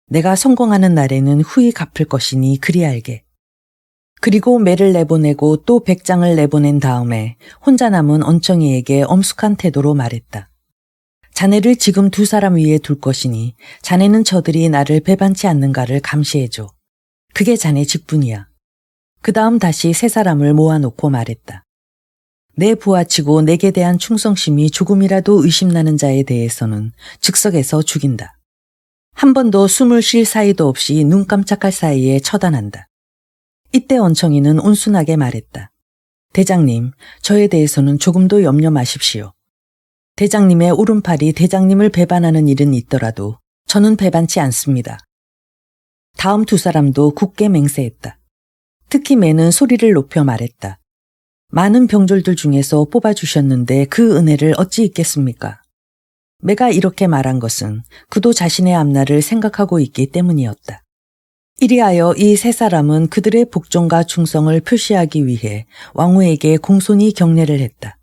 내가 성공하는 날에는 후히 갚을 것이니 그리 알게. 그리고 매를 내보내고 또 백장을 내보낸 다음에 혼자 남은 언청이에게 엄숙한 태도로 말했다. 자네를 지금 두 사람 위에 둘 것이니 자네는 저들이 나를 배반치 않는가를 감시해줘. 그게 자네 직분이야. 그 다음 다시 세 사람을 모아놓고 말했다. 내 부하치고 내게 대한 충성심이 조금이라도 의심나는 자에 대해서는 즉석에서 죽인다. 한 번도 숨을 쉴 사이도 없이 눈 깜짝할 사이에 처단한다. 이때 언청이는 온순하게 말했다. 대장님, 저에 대해서는 조금도 염려 마십시오. 대장님의 오른팔이 대장님을 배반하는 일은 있더라도 저는 배반치 않습니다. 다음 두 사람도 굳게 맹세했다. 특히 매는 소리를 높여 말했다. 많은 병졸들 중에서 뽑아주셨는데 그 은혜를 어찌 잊겠습니까? 매가 이렇게 말한 것은 그도 자신의 앞날을 생각하고 있기 때문이었다. 이리하여 이 세 사람은 그들의 복종과 충성을 표시하기 위해 왕후에게 공손히 경례를 했다.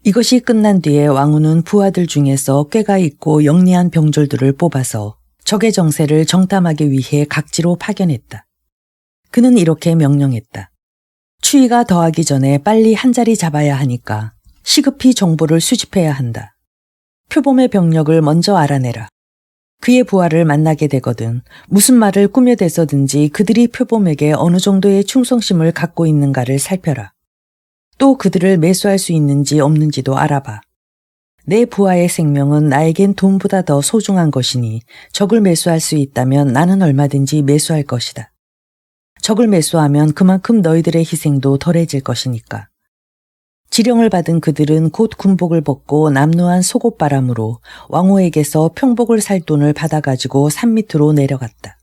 이것이 끝난 뒤에 왕후는 부하들 중에서 꾀가 있고 영리한 병졸들을 뽑아서 적의 정세를 정탐하기 위해 각지로 파견했다. 그는 이렇게 명령했다. 추위가 더하기 전에 빨리 한 자리 잡아야 하니까 시급히 정보를 수집해야 한다. 표범의 병력을 먼저 알아내라. 그의 부하를 만나게 되거든 무슨 말을 꾸며대서든지 그들이 표범에게 어느 정도의 충성심을 갖고 있는가를 살펴라. 또 그들을 매수할 수 있는지 없는지도 알아봐. 내 부하의 생명은 나에겐 돈보다 더 소중한 것이니 적을 매수할 수 있다면 나는 얼마든지 매수할 것이다. 적을 매수하면 그만큼 너희들의 희생도 덜해질 것이니까. 지령을 받은 그들은 곧 군복을 벗고 남루한 속옷바람으로 왕후에게서 평복을 살 돈을 받아가지고 산 밑으로 내려갔다.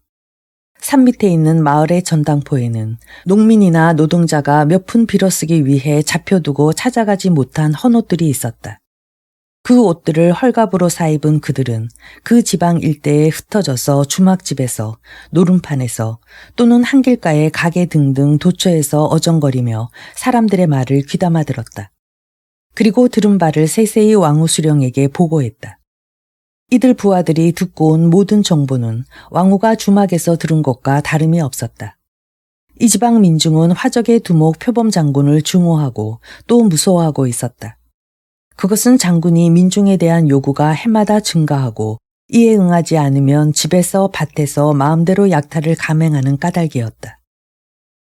산 밑에 있는 마을의 전당포에는 농민이나 노동자가 몇 푼 빌어쓰기 위해 잡혀두고 찾아가지 못한 헌옷들이 있었다. 그 옷들을 헐갑으로 사입은 그들은 그 지방 일대에 흩어져서 주막집에서, 노름판에서 또는 한길가의 가게 등등 도처에서 어정거리며 사람들의 말을 귀담아 들었다. 그리고 들은 바를 세세히 왕후 수령에게 보고했다. 이들 부하들이 듣고 온 모든 정보는 왕후가 주막에서 들은 것과 다름이 없었다. 이 지방 민중은 화적의 두목 표범 장군을 증오하고 또 무서워하고 있었다. 그것은 장군이 민중에 대한 요구가 해마다 증가하고 이에 응하지 않으면 집에서 밭에서 마음대로 약탈을 감행하는 까닭이었다.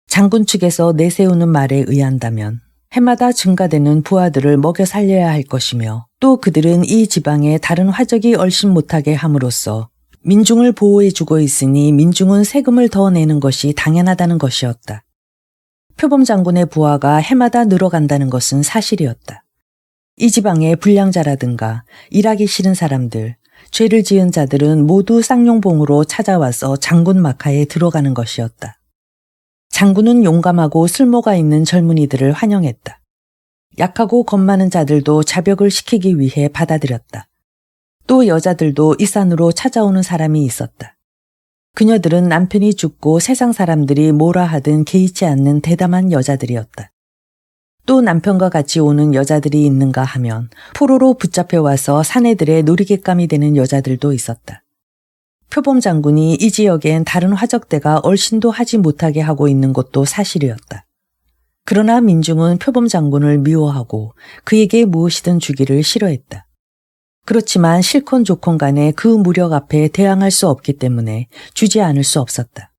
장군 측에서 내세우는 말에 의한다면 해마다 증가되는 부하들을 먹여 살려야 할 것이며 또 그들은 이 지방에 다른 화적이 얼씬 못하게 함으로써 민중을 보호해주고 있으니 민중은 세금을 더 내는 것이 당연하다는 것이었다. 표범 장군의 부하가 해마다 늘어간다는 것은 사실이었다. 이 지방의 불량자라든가 일하기 싫은 사람들, 죄를 지은 자들은 모두 쌍용봉으로 찾아와서 장군 마카에 들어가는 것이었다. 장군은 용감하고 쓸모가 있는 젊은이들을 환영했다. 약하고 겁 많은 자들도 자벽을 시키기 위해 받아들였다. 또 여자들도 이 산으로 찾아오는 사람이 있었다. 그녀들은 남편이 죽고 세상 사람들이 뭐라 하든 개의치 않는 대담한 여자들이었다. 또 남편과 같이 오는 여자들이 있는가 하면 포로로 붙잡혀와서 사내들의 놀이객감이 되는 여자들도 있었다. 표범 장군이 이 지역엔 다른 화적대가 얼씬도 하지 못하게 하고 있는 것도 사실이었다. 그러나 민중은 표범 장군을 미워하고 그에게 무엇이든 주기를 싫어했다. 그렇지만 실컷 좋건 간에 그 무력 앞에 대항할 수 없기 때문에 주지 않을 수 없었다.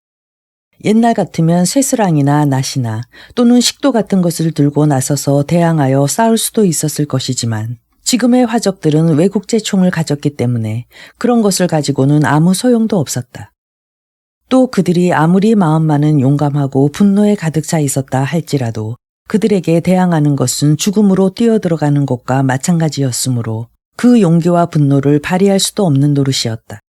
옛날 같으면 쇠스랑이나 낫이나 또는 식도 같은 것을 들고 나서서 대항하여 싸울 수도 있었을 것이지만 지금의 화적들은 외국제 총을 가졌기 때문에 그런 것을 가지고는 아무 소용도 없었다. 또 그들이 아무리 마음만은 용감하고 분노에 가득 차 있었다 할지라도 그들에게 대항하는 것은 죽음으로 뛰어들어가는 것과 마찬가지였으므로 그 용기와 분노를 발휘할 수도 없는 노릇이었다.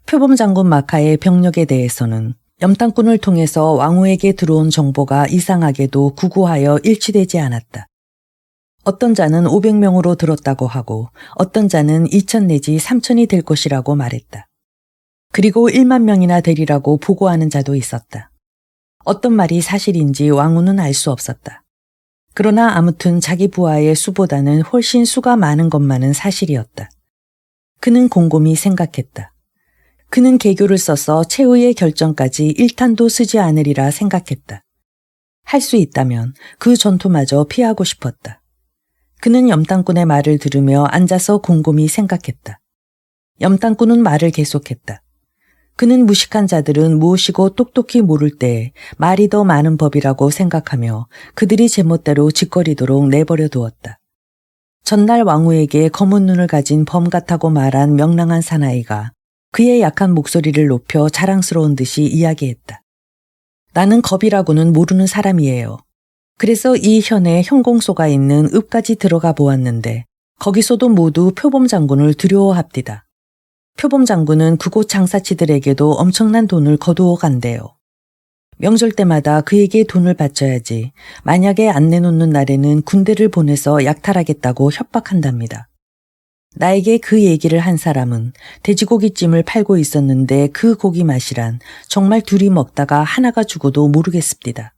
표범 장군 마카의 병력에 대해서는 염탐꾼을 통해서 왕후에게 들어온 정보가 이상하게도 구구하여 일치되지 않았다. 어떤 자는 500명으로 들었다고 하고 어떤 자는 2,000 내지 3,000이 될 것이라고 말했다. 그리고 1만 명이나 되리라고 보고하는 자도 있었다. 어떤 말이 사실인지 왕후는 알 수 없었다. 그러나 아무튼 자기 부하의 수보다는 훨씬 수가 많은 것만은 사실이었다. 그는 곰곰이 생각했다. 그는 계교를 써서 최후의 결정까지 일탄도 쓰지 않으리라 생각했다. 할 수 있다면 그 전투마저 피하고 싶었다. 그는 염탐꾼의 말을 들으며 앉아서 곰곰이 생각했다. 염탐꾼은 말을 계속했다. 그는 무식한 자들은 무엇이고 똑똑히 모를 때에 말이 더 많은 법이라고 생각하며 그들이 제멋대로 짓거리도록 내버려 두었다. 전날 왕후에게 검은 눈을 가진 범 같다고 말한 명랑한 사나이가 그의 약한 목소리를 높여 자랑스러운 듯이 이야기했다. 나는 겁이라고는 모르는 사람이에요. 그래서 이 현에 형공소가 있는 읍까지 들어가 보았는데 거기서도 모두 표범 장군을 두려워합디다. 표범 장군은 그곳 장사치들에게도 엄청난 돈을 거두어 간대요. 명절 때마다 그에게 돈을 바쳐야지 만약에 안 내놓는 날에는 군대를 보내서 약탈하겠다고 협박한답니다. 나에게 그 얘기를 한 사람은 돼지고기찜을 팔고 있었는데 그 고기 맛이란 정말 둘이 먹다가 하나가 죽어도 모르겠습니다.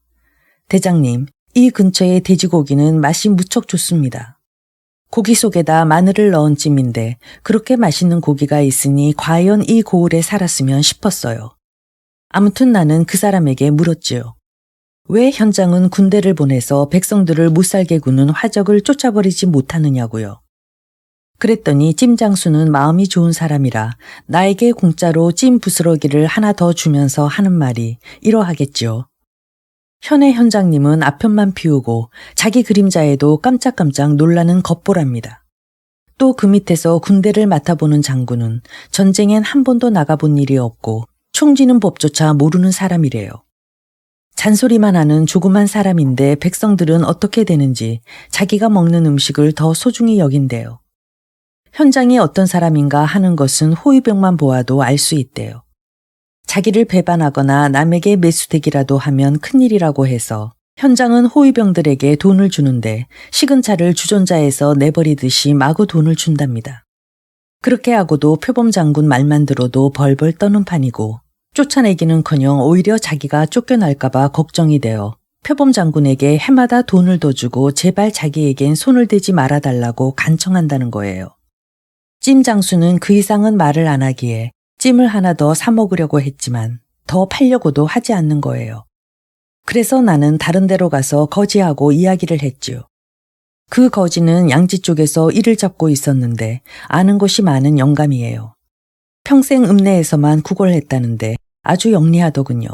대장님, 이 근처의 돼지고기는 맛이 무척 좋습니다. 고기 속에다 마늘을 넣은 찜인데 그렇게 맛있는 고기가 있으니 과연 이 고을에 살았으면 싶었어요. 아무튼 나는 그 사람에게 물었지요. 왜 현장은 군대를 보내서 백성들을 못살게 구는 화적을 쫓아버리지 못하느냐고요. 그랬더니 찜장수는 마음이 좋은 사람이라 나에게 공짜로 찜 부스러기를 하나 더 주면서 하는 말이 이러하겠지요. 현의 현장님은 아편만 피우고 자기 그림자에도 깜짝깜짝 놀라는 겉보랍니다. 또 그 밑에서 군대를 맡아보는 장군은 전쟁엔 한 번도 나가본 일이 없고 총 쥐는 법조차 모르는 사람이래요. 잔소리만 하는 조그만 사람인데 백성들은 어떻게 되는지 자기가 먹는 음식을 더 소중히 여긴대요. 현장이 어떤 사람인가 하는 것은 호위병만 보아도 알 수 있대요. 자기를 배반하거나 남에게 매수되기라도 하면 큰일이라고 해서 현장은 호위병들에게 돈을 주는데 식은 차를 주전자에서 내버리듯이 마구 돈을 준답니다. 그렇게 하고도 표범 장군 말만 들어도 벌벌 떠는 판이고 쫓아내기는커녕 오히려 자기가 쫓겨날까봐 걱정이 되어 표범 장군에게 해마다 돈을 더 주고 제발 자기에겐 손을 대지 말아달라고 간청한다는 거예요. 찜 장수는 그 이상은 말을 안 하기에 찜을 하나 더 사 먹으려고 했지만 더 팔려고도 하지 않는 거예요. 그래서 나는 다른 데로 가서 거지하고 이야기를 했지요. 그 거지는 양지 쪽에서 일을 잡고 있었는데 아는 것이 많은 영감이에요. 평생 읍내에서만 구걸했다는데 아주 영리하더군요.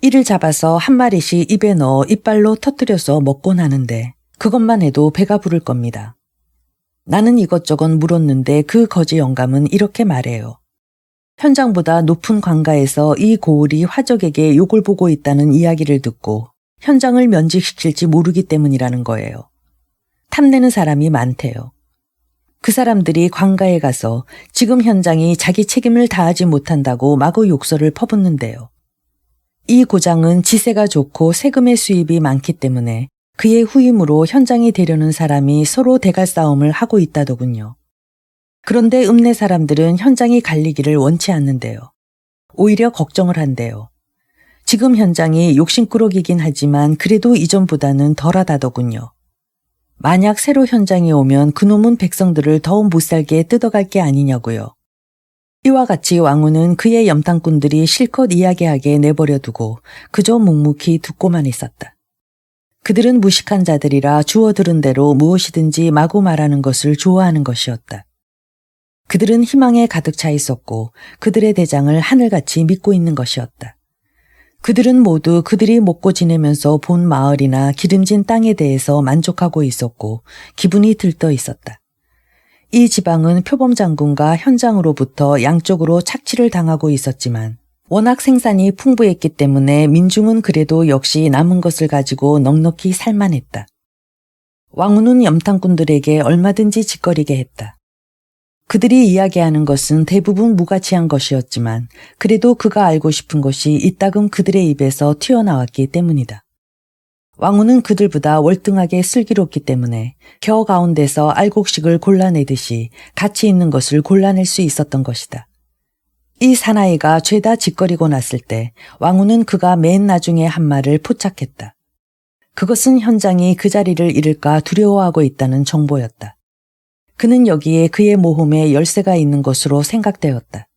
이를 잡아서 한 마리씩 입에 넣어 이빨로 터뜨려서 먹곤 하는데 그것만 해도 배가 부를 겁니다. 나는 이것저것 물었는데 그 거지 영감은 이렇게 말해요. 현장보다 높은 관가에서 이 고을이 화적에게 욕을 보고 있다는 이야기를 듣고 현장을 면직시킬지 모르기 때문이라는 거예요. 탐내는 사람이 많대요. 그 사람들이 관가에 가서 지금 현장이 자기 책임을 다하지 못한다고 마구 욕설을 퍼붓는데요. 이 고장은 지세가 좋고 세금의 수입이 많기 때문에 그의 후임으로 현장이 되려는 사람이 서로 대갈 싸움을 하고 있다더군요. 그런데 읍내 사람들은 현장이 갈리기를 원치 않는데요. 오히려 걱정을 한대요. 지금 현장이 욕심꾸러기긴 하지만 그래도 이전보다는 덜하다더군요. 만약 새로 현장에 오면 그놈은 백성들을 더욱 못살게 뜯어갈 게 아니냐고요. 이와 같이 왕후는 그의 염탐꾼들이 실컷 이야기하게 내버려두고 그저 묵묵히 듣고만 있었다. 그들은 무식한 자들이라 주워 들은 대로 무엇이든지 마구 말하는 것을 좋아하는 것이었다. 그들은 희망에 가득 차 있었고 그들의 대장을 하늘같이 믿고 있는 것이었다. 그들은 모두 그들이 먹고 지내면서 본 마을이나 기름진 땅에 대해서 만족하고 있었고 기분이 들떠 있었다. 이 지방은 표범 장군과 현장으로부터 양쪽으로 착취를 당하고 있었지만 워낙 생산이 풍부했기 때문에 민중은 그래도 역시 남은 것을 가지고 넉넉히 살만했다. 왕후는 염탐꾼들에게 얼마든지 짓거리게 했다. 그들이 이야기하는 것은 대부분 무가치한 것이었지만 그래도 그가 알고 싶은 것이 이따금 그들의 입에서 튀어나왔기 때문이다. 왕후는 그들보다 월등하게 슬기롭기 때문에 겨 가운데서 알곡식을 골라내듯이 가치 있는 것을 골라낼 수 있었던 것이다. 이 사나이가 죄다 짓거리고 났을 때 왕후는 그가 맨 나중에 한 말을 포착했다. 그것은 현장이 그 자리를 잃을까 두려워하고 있다는 정보였다. 그는 여기에 그의 모험에 열쇠가 있는 것으로 생각되었다.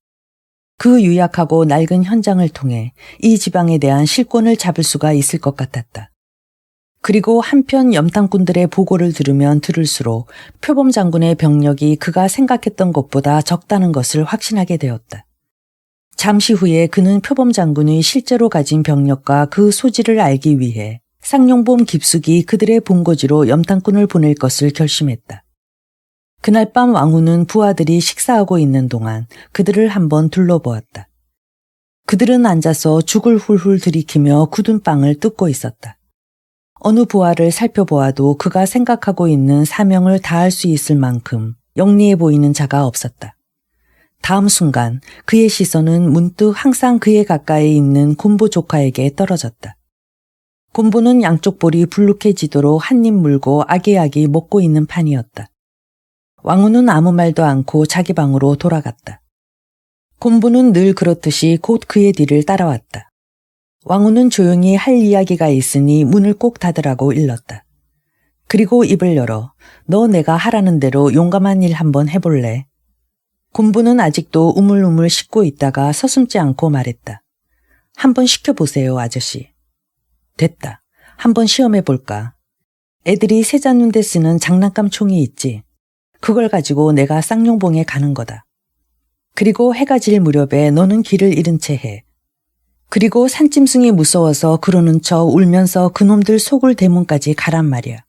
그 유약하고 낡은 현장을 통해 이 지방에 대한 실권을 잡을 수가 있을 것 같았다. 그리고 한편 염탐꾼들의 보고를 들으면 들을수록 표범 장군의 병력이 그가 생각했던 것보다 적다는 것을 확신하게 되었다. 잠시 후에 그는 표범 장군이 실제로 가진 병력과 그 소지를 알기 위해 쌍용범 깊숙이 그들의 본거지로 염탐꾼을 보낼 것을 결심했다. 그날 밤 왕후는 부하들이 식사하고 있는 동안 그들을 한번 둘러보았다. 그들은 앉아서 죽을 훌훌 들이키며 굳은 빵을 뜯고 있었다. 어느 부하를 살펴보아도 그가 생각하고 있는 사명을 다할 수 있을 만큼 영리해 보이는 자가 없었다. 다음 순간 그의 시선은 문득 항상 그에 가까이 있는 곰보 조카에게 떨어졌다. 곰보는 양쪽 볼이 불룩해지도록 한 입 물고 아기아기 먹고 있는 판이었다. 왕후는 아무 말도 않고 자기 방으로 돌아갔다. 곰보는 늘 그렇듯이 곧 그의 뒤를 따라왔다. 왕후는 조용히 할 이야기가 있으니 문을 꼭 닫으라고 일렀다. 그리고 입을 열어 너 내가 하라는 대로 용감한 일 한번 해볼래? 곰보는 아직도 우물우물 씹고 있다가 서슴지 않고 말했다. 한번 시켜보세요, 아저씨. 됐다. 한번 시험해볼까? 애들이 새 잡는 데 쓰는 장난감 총이 있지. 그걸 가지고 내가 쌍용봉에 가는 거다. 그리고 해가 질 무렵에 너는 길을 잃은 채 해. 그리고 산짐승이 무서워서 그러는 척 울면서 그놈들 속을 대문까지 가란 말이야.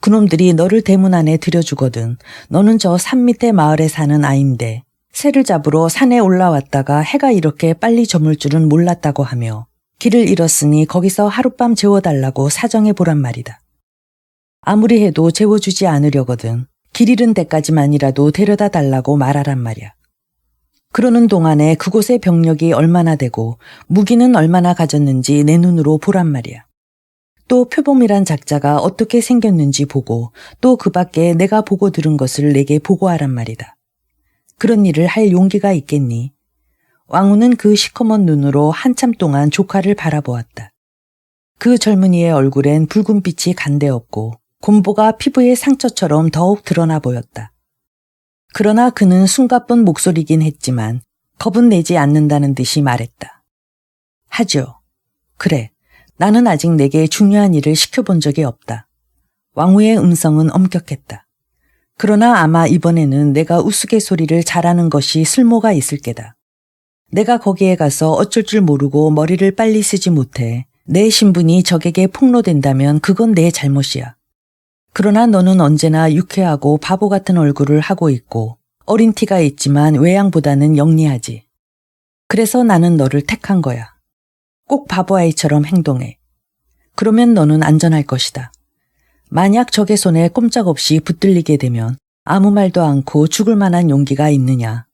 그놈들이 너를 대문 안에 들여주거든. 너는 저 산 밑에 마을에 사는 아인데 새를 잡으러 산에 올라왔다가 해가 이렇게 빨리 저물 줄은 몰랐다고 하며 길을 잃었으니 거기서 하룻밤 재워달라고 사정해보란 말이다. 아무리 해도 재워주지 않으려거든 길 잃은 데까지만이라도 데려다 달라고 말하란 말이야. 그러는 동안에 그곳의 병력이 얼마나 되고 무기는 얼마나 가졌는지 내 눈으로 보란 말이야. 또 표범이란 작자가 어떻게 생겼는지 보고 또 그 밖에 내가 보고 들은 것을 내게 보고하란 말이다. 그런 일을 할 용기가 있겠니? 왕후는 그 시커먼 눈으로 한참 동안 조카를 바라보았다. 그 젊은이의 얼굴엔 붉은 빛이 간데없고 곰보가 피부의 상처처럼 더욱 드러나 보였다. 그러나 그는 숨가쁜 목소리긴 했지만 겁은 내지 않는다는 듯이 말했다. 하죠. 그래, 나는 아직 내게 중요한 일을 시켜본 적이 없다. 왕후의 음성은 엄격했다. 그러나 아마 이번에는 내가 우스갯소리를 잘하는 것이 쓸모가 있을 게다. 내가 거기에 가서 어쩔 줄 모르고 머리를 빨리 쓰지 못해 내 신분이 적에게 폭로된다면 그건 내 잘못이야. 그러나 너는 언제나 유쾌하고 바보 같은 얼굴을 하고 있고 어린 티가 있지만 외양보다는 영리하지. 그래서 나는 너를 택한 거야. 꼭 바보아이처럼 행동해. 그러면 너는 안전할 것이다. 만약 적의 손에 꼼짝없이 붙들리게 되면 아무 말도 않고 죽을 만한 용기가 있느냐.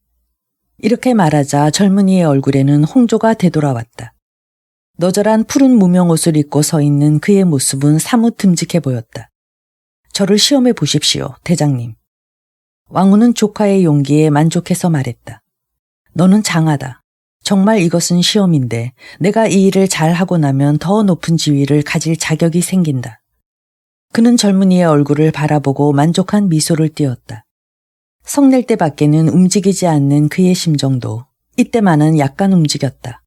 이렇게 말하자 젊은이의 얼굴에는 홍조가 되돌아왔다. 너절한 푸른 무명옷을 입고 서 있는 그의 모습은 사뭇 듬직해 보였다. 저를 시험해 보십시오, 대장님. 왕후는 조카의 용기에 만족해서 말했다. 너는 장하다. 정말 이것은 시험인데 내가 이 일을 잘하고 나면 더 높은 지위를 가질 자격이 생긴다. 그는 젊은이의 얼굴을 바라보고 만족한 미소를 띄었다. 성낼 때밖에는 움직이지 않는 그의 심정도 이때만은 약간 움직였다.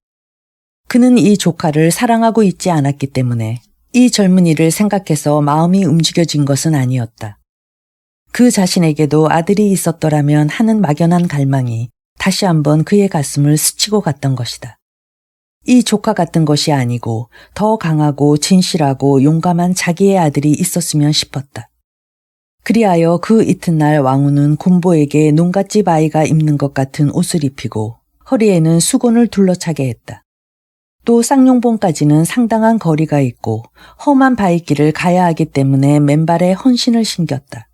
그는 이 조카를 사랑하고 있지 않았기 때문에 이 젊은이를 생각해서 마음이 움직여진 것은 아니었다. 그 자신에게도 아들이 있었더라면 하는 막연한 갈망이 다시 한번 그의 가슴을 스치고 갔던 것이다. 이 조카 같은 것이 아니고 더 강하고 진실하고 용감한 자기의 아들이 있었으면 싶었다. 그리하여 그 이튿날 왕후는 곰보에게 농갓집 아이가 입는 것 같은 옷을 입히고 허리에는 수건을 둘러차게 했다. 또 쌍용봉까지는 상당한 거리가 있고 험한 바위길을 가야 하기 때문에 맨발에 헌신을 신겼다.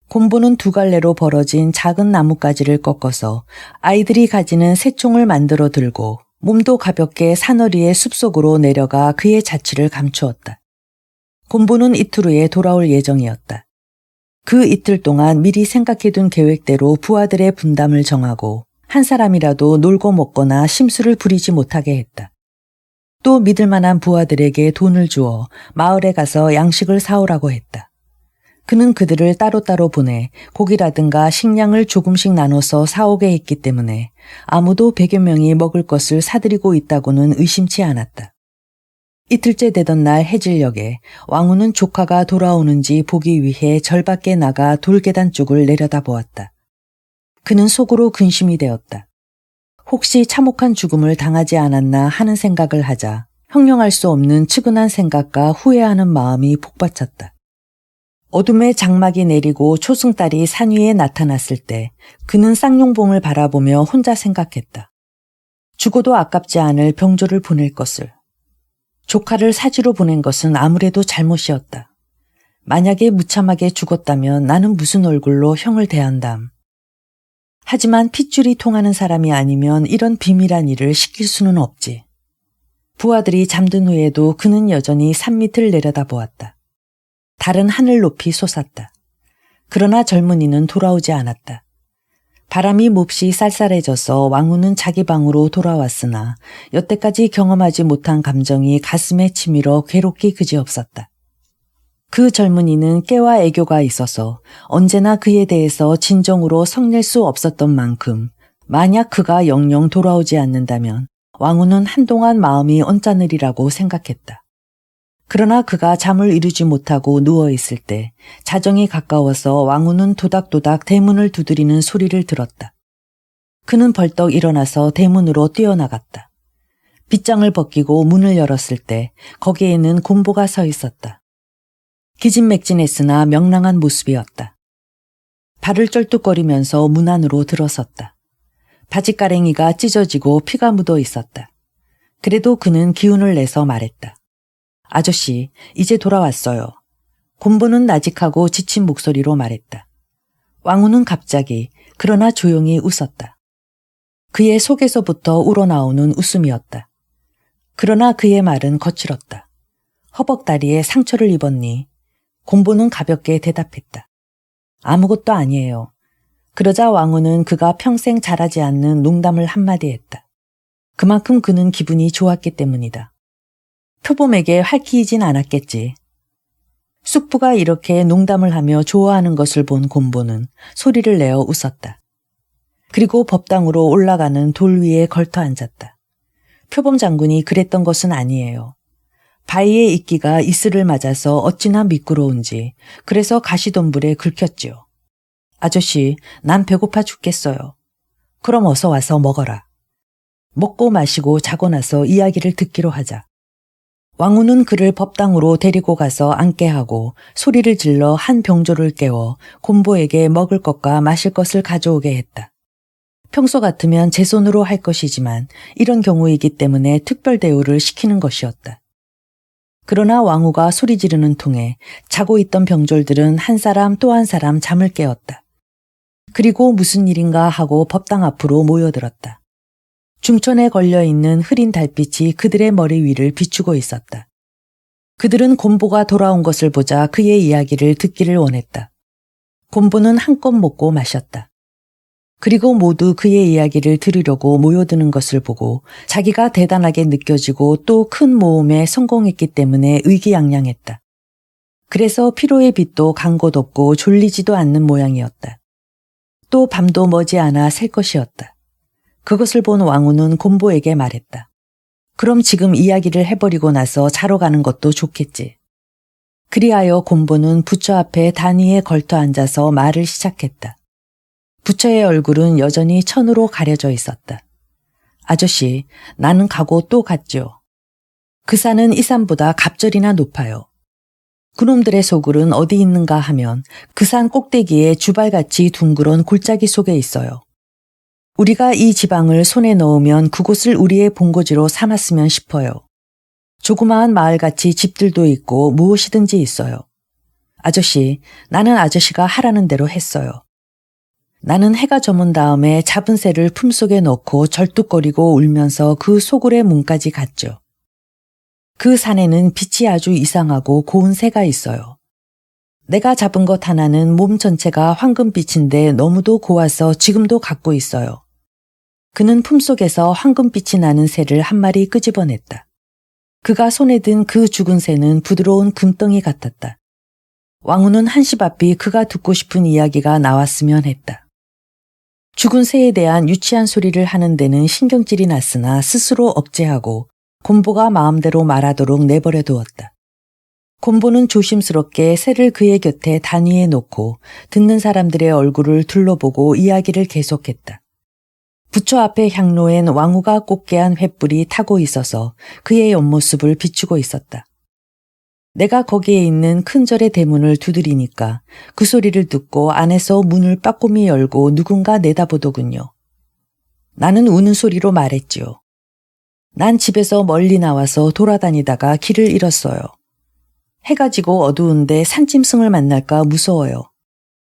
곰보는 두 갈래로 벌어진 작은 나뭇가지를 꺾어서 아이들이 가지는 새총을 만들어 들고 몸도 가볍게 사너리의 숲속으로 내려가 그의 자취를 감추었다. 곰보는 이틀 후에 돌아올 예정이었다. 그 이틀 동안 미리 생각해둔 계획대로 부하들의 분담을 정하고 한 사람이라도 놀고 먹거나 심술을 부리지 못하게 했다. 또 믿을 만한 부하들에게 돈을 주어 마을에 가서 양식을 사오라고 했다. 그는 그들을 따로따로 보내 고기라든가 식량을 조금씩 나눠서 사오게 했기 때문에 아무도 100여 명이 먹을 것을 사들이고 있다고는 의심치 않았다. 이틀째 되던 날 해질녘에 왕후는 조카가 돌아오는지 보기 위해 절 밖에 나가 돌계단 쪽을 내려다보았다. 그는 속으로 근심이 되었다. 혹시 참혹한 죽음을 당하지 않았나 하는 생각을 하자 형용할 수 없는 측은한 생각과 후회하는 마음이 복받쳤다. 어둠에 장막이 내리고 초승달이 산 위에 나타났을 때 그는 쌍용봉을 바라보며 혼자 생각했다. 죽어도 아깝지 않을 병조를 보낼 것을. 조카를 사지로 보낸 것은 아무래도 잘못이었다. 만약에 무참하게 죽었다면 나는 무슨 얼굴로 형을 대한담. 하지만 핏줄이 통하는 사람이 아니면 이런 비밀한 일을 시킬 수는 없지. 부하들이 잠든 후에도 그는 여전히 산 밑을 내려다보았다. 달은 하늘 높이 솟았다. 그러나 젊은이는 돌아오지 않았다. 바람이 몹시 쌀쌀해져서 왕후는 자기 방으로 돌아왔으나 여태까지 경험하지 못한 감정이 가슴에 치밀어 괴롭기 그지없었다. 그 젊은이는 깨와 애교가 있어서 언제나 그에 대해서 진정으로 성낼 수 없었던 만큼 만약 그가 영영 돌아오지 않는다면 왕후는 한동안 마음이 언짢으리라고 생각했다. 그러나 그가 잠을 이루지 못하고 누워있을 때 자정이 가까워서 왕후는 도닥도닥 대문을 두드리는 소리를 들었다. 그는 벌떡 일어나서 대문으로 뛰어나갔다. 빗장을 벗기고 문을 열었을 때 거기에는 곰보가 서 있었다. 기진맥진했으나 명랑한 모습이었다. 발을 쩔뚝거리면서 문 안으로 들어섰다. 바지가랭이가 찢어지고 피가 묻어 있었다. 그래도 그는 기운을 내서 말했다. 아저씨, 이제 돌아왔어요. 곰보는 나직하고 지친 목소리로 말했다. 왕후는 갑자기 그러나 조용히 웃었다. 그의 속에서부터 우러나오는 웃음이었다. 그러나 그의 말은 거칠었다. 허벅다리에 상처를 입었니? 곰보는 가볍게 대답했다. 아무것도 아니에요. 그러자 왕후는 그가 평생 잘하지 않는 농담을 한마디 했다. 그만큼 그는 기분이 좋았기 때문이다. 표범에게 할퀴이진 않았겠지. 숙부가 이렇게 농담을 하며 좋아하는 것을 본 곰보는 소리를 내어 웃었다. 그리고 법당으로 올라가는 돌 위에 걸터 앉았다. 표범 장군이 그랬던 것은 아니에요. 바위의 이끼가 이슬을 맞아서 어찌나 미끄러운지 그래서 가시덤불에 긁혔지요. 아저씨, 난 배고파 죽겠어요. 그럼 어서 와서 먹어라. 먹고 마시고 자고 나서 이야기를 듣기로 하자. 왕후는 그를 법당으로 데리고 가서 앉게 하고 소리를 질러 한 병조를 깨워 곰보에게 먹을 것과 마실 것을 가져오게 했다. 평소 같으면 제 손으로 할 것이지만 이런 경우이기 때문에 특별 대우를 시키는 것이었다. 그러나 왕후가 소리 지르는 통에 자고 있던 병졸들은 한 사람 또 한 사람 잠을 깨웠다. 그리고 무슨 일인가 하고 법당 앞으로 모여들었다. 중천에 걸려있는 흐린 달빛이 그들의 머리 위를 비추고 있었다. 그들은 곰보가 돌아온 것을 보자 그의 이야기를 듣기를 원했다. 곰보는 한껏 먹고 마셨다. 그리고 모두 그의 이야기를 들으려고 모여드는 것을 보고 자기가 대단하게 느껴지고 또 큰 모험에 성공했기 때문에 의기양양했다. 그래서 피로의 빛도 간 곳 없고 졸리지도 않는 모양이었다. 또 밤도 머지않아 셀 것이었다. 그것을 본 왕후는 곰보에게 말했다. 그럼 지금 이야기를 해버리고 나서 자러 가는 것도 좋겠지. 그리하여 곰보는 부처 앞에 단위에 걸터 앉아서 말을 시작했다. 부처의 얼굴은 여전히 천으로 가려져 있었다. 아저씨, 나는 가고 또 갔죠. 그 산은 이 산보다 갑절이나 높아요. 그놈들의 소굴은 어디 있는가 하면 그 산 꼭대기에 주발같이 둥그런 골짜기 속에 있어요. 우리가 이 지방을 손에 넣으면 그곳을 우리의 본거지로 삼았으면 싶어요. 조그마한 마을같이 집들도 있고 무엇이든지 있어요. 아저씨, 나는 아저씨가 하라는 대로 했어요. 나는 해가 저문 다음에 잡은 새를 품속에 넣고 절뚝거리고 울면서 그 소굴의 문까지 갔죠. 그 산에는 빛이 아주 이상하고 고운 새가 있어요. 내가 잡은 것 하나는 몸 전체가 황금빛인데 너무도 고와서 지금도 갖고 있어요. 그는 품속에서 황금빛이 나는 새를 한 마리 끄집어냈다. 그가 손에 든 그 죽은 새는 부드러운 금덩이 같았다. 왕후는 한시 앞이 그가 듣고 싶은 이야기가 나왔으면 했다. 죽은 새에 대한 유치한 소리를 하는 데는 신경질이 났으나 스스로 억제하고 곰보가 마음대로 말하도록 내버려 두었다. 곰보는 조심스럽게 새를 그의 곁에 단위에 놓고 듣는 사람들의 얼굴을 둘러보고 이야기를 계속했다. 부처 앞의 향로엔 왕후가 곱게 한 횃불이 타고 있어서 그의 옆모습을 비추고 있었다. 내가 거기에 있는 큰 절의 대문을 두드리니까 그 소리를 듣고 안에서 문을 빠꼼히 열고 누군가 내다보더군요. 나는 우는 소리로 말했지요. 난 집에서 멀리 나와서 돌아다니다가 길을 잃었어요. 해가 지고 어두운데 산짐승을 만날까 무서워요.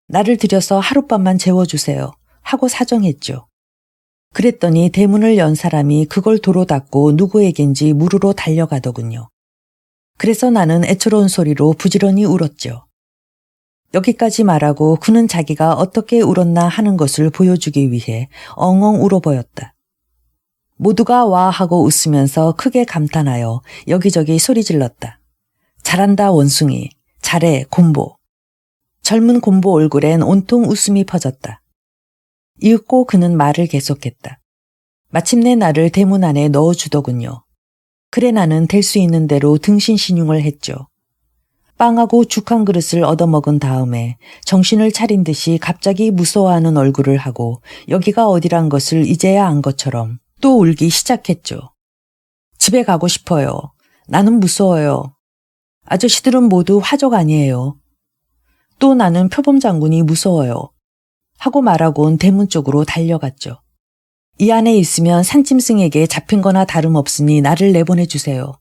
나를 들여서 하룻밤만 재워주세요. 하고 사정했죠. 그랬더니 대문을 연 사람이 그걸 도로 닫고 누구에겐지 물으러 달려가더군요. 그래서 나는 애처로운 소리로 부지런히 울었죠. 여기까지 말하고 그는 자기가 어떻게 울었나 하는 것을 보여주기 위해 엉엉 울어보였다. 모두가 와 하고 웃으면서 크게 감탄하여 여기저기 소리 질렀다. 잘한다 원숭이, 잘해 곰보. 젊은 곰보 얼굴엔 온통 웃음이 퍼졌다. 이윽고 그는 말을 계속했다. 마침내 나를 대문 안에 넣어주더군요. 그래 나는 될 수 있는 대로 등신신용을 했죠. 빵하고 죽 한 그릇을 얻어먹은 다음에 정신을 차린 듯이 갑자기 무서워하는 얼굴을 하고 여기가 어디란 것을 이제야 안 것처럼 또 울기 시작했죠. 집에 가고 싶어요. 나는 무서워요. 아저씨들은 모두 화족 아니에요. 또 나는 표범 장군이 무서워요. 하고 말하곤 대문 쪽으로 달려갔죠. 이 안에 있으면 산짐승에게 잡힌 거나 다름없으니 나를 내보내주세요.